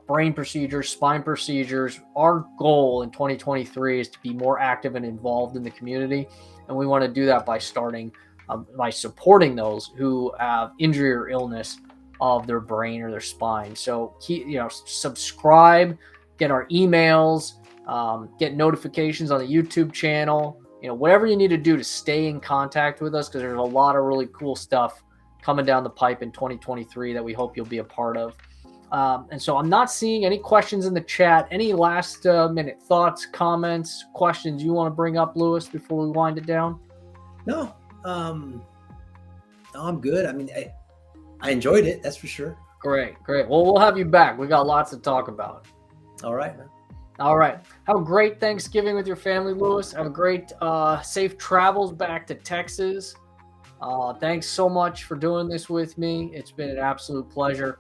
brain procedures, spine procedures. Our goal in 2023 is to be more active and involved in the community. And we want to do that by by supporting those who have injury or illness of their brain or their spine. So, subscribe, get our emails, get notifications on the YouTube channel, whatever you need to do to stay in contact with us, because there's a lot of really cool stuff coming down the pipe in 2023 that we hope you'll be a part of. And so I'm not seeing any questions in the chat. Any last minute thoughts, comments, questions you want to bring up, Lewis, before we wind it down? No, I'm good. I mean, I enjoyed it. That's for sure. Great. Well, we'll have you back. We got lots to talk about. All right, man. All right. Have a great Thanksgiving with your family, Lewis. Have a great, safe travels back to Texas. Thanks so much for doing this with me. It's been an absolute pleasure.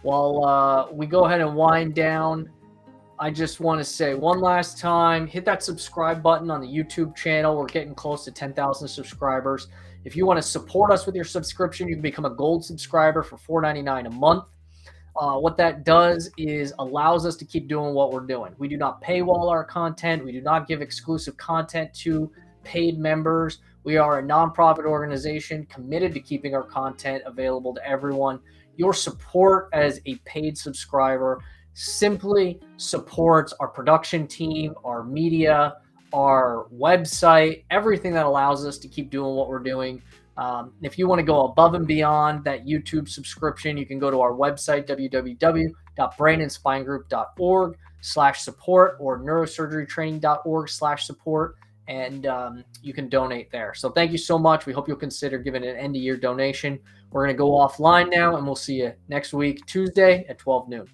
While we go ahead and wind down, I just want to say one last time, hit that subscribe button on the YouTube channel. We're getting close to 10,000 subscribers. If you want to support us with your subscription, you can become a gold subscriber for $4.99 a month. What that does is allows us to keep doing what we're doing. We do not paywall our content. We do not give exclusive content to paid members. We are a nonprofit organization committed to keeping our content available to everyone. Your support as a paid subscriber simply supports our production team, our media, our website, everything that allows us to keep doing what we're doing. If you want to go above and beyond that YouTube subscription, you can go to our website, www.brainandspinegroup.org/support or neurosurgerytraining.org/support, and you can donate there. So thank you so much. We hope you'll consider giving an end-of-year donation. We're going to go offline now, and we'll see you next week, Tuesday at 12 noon.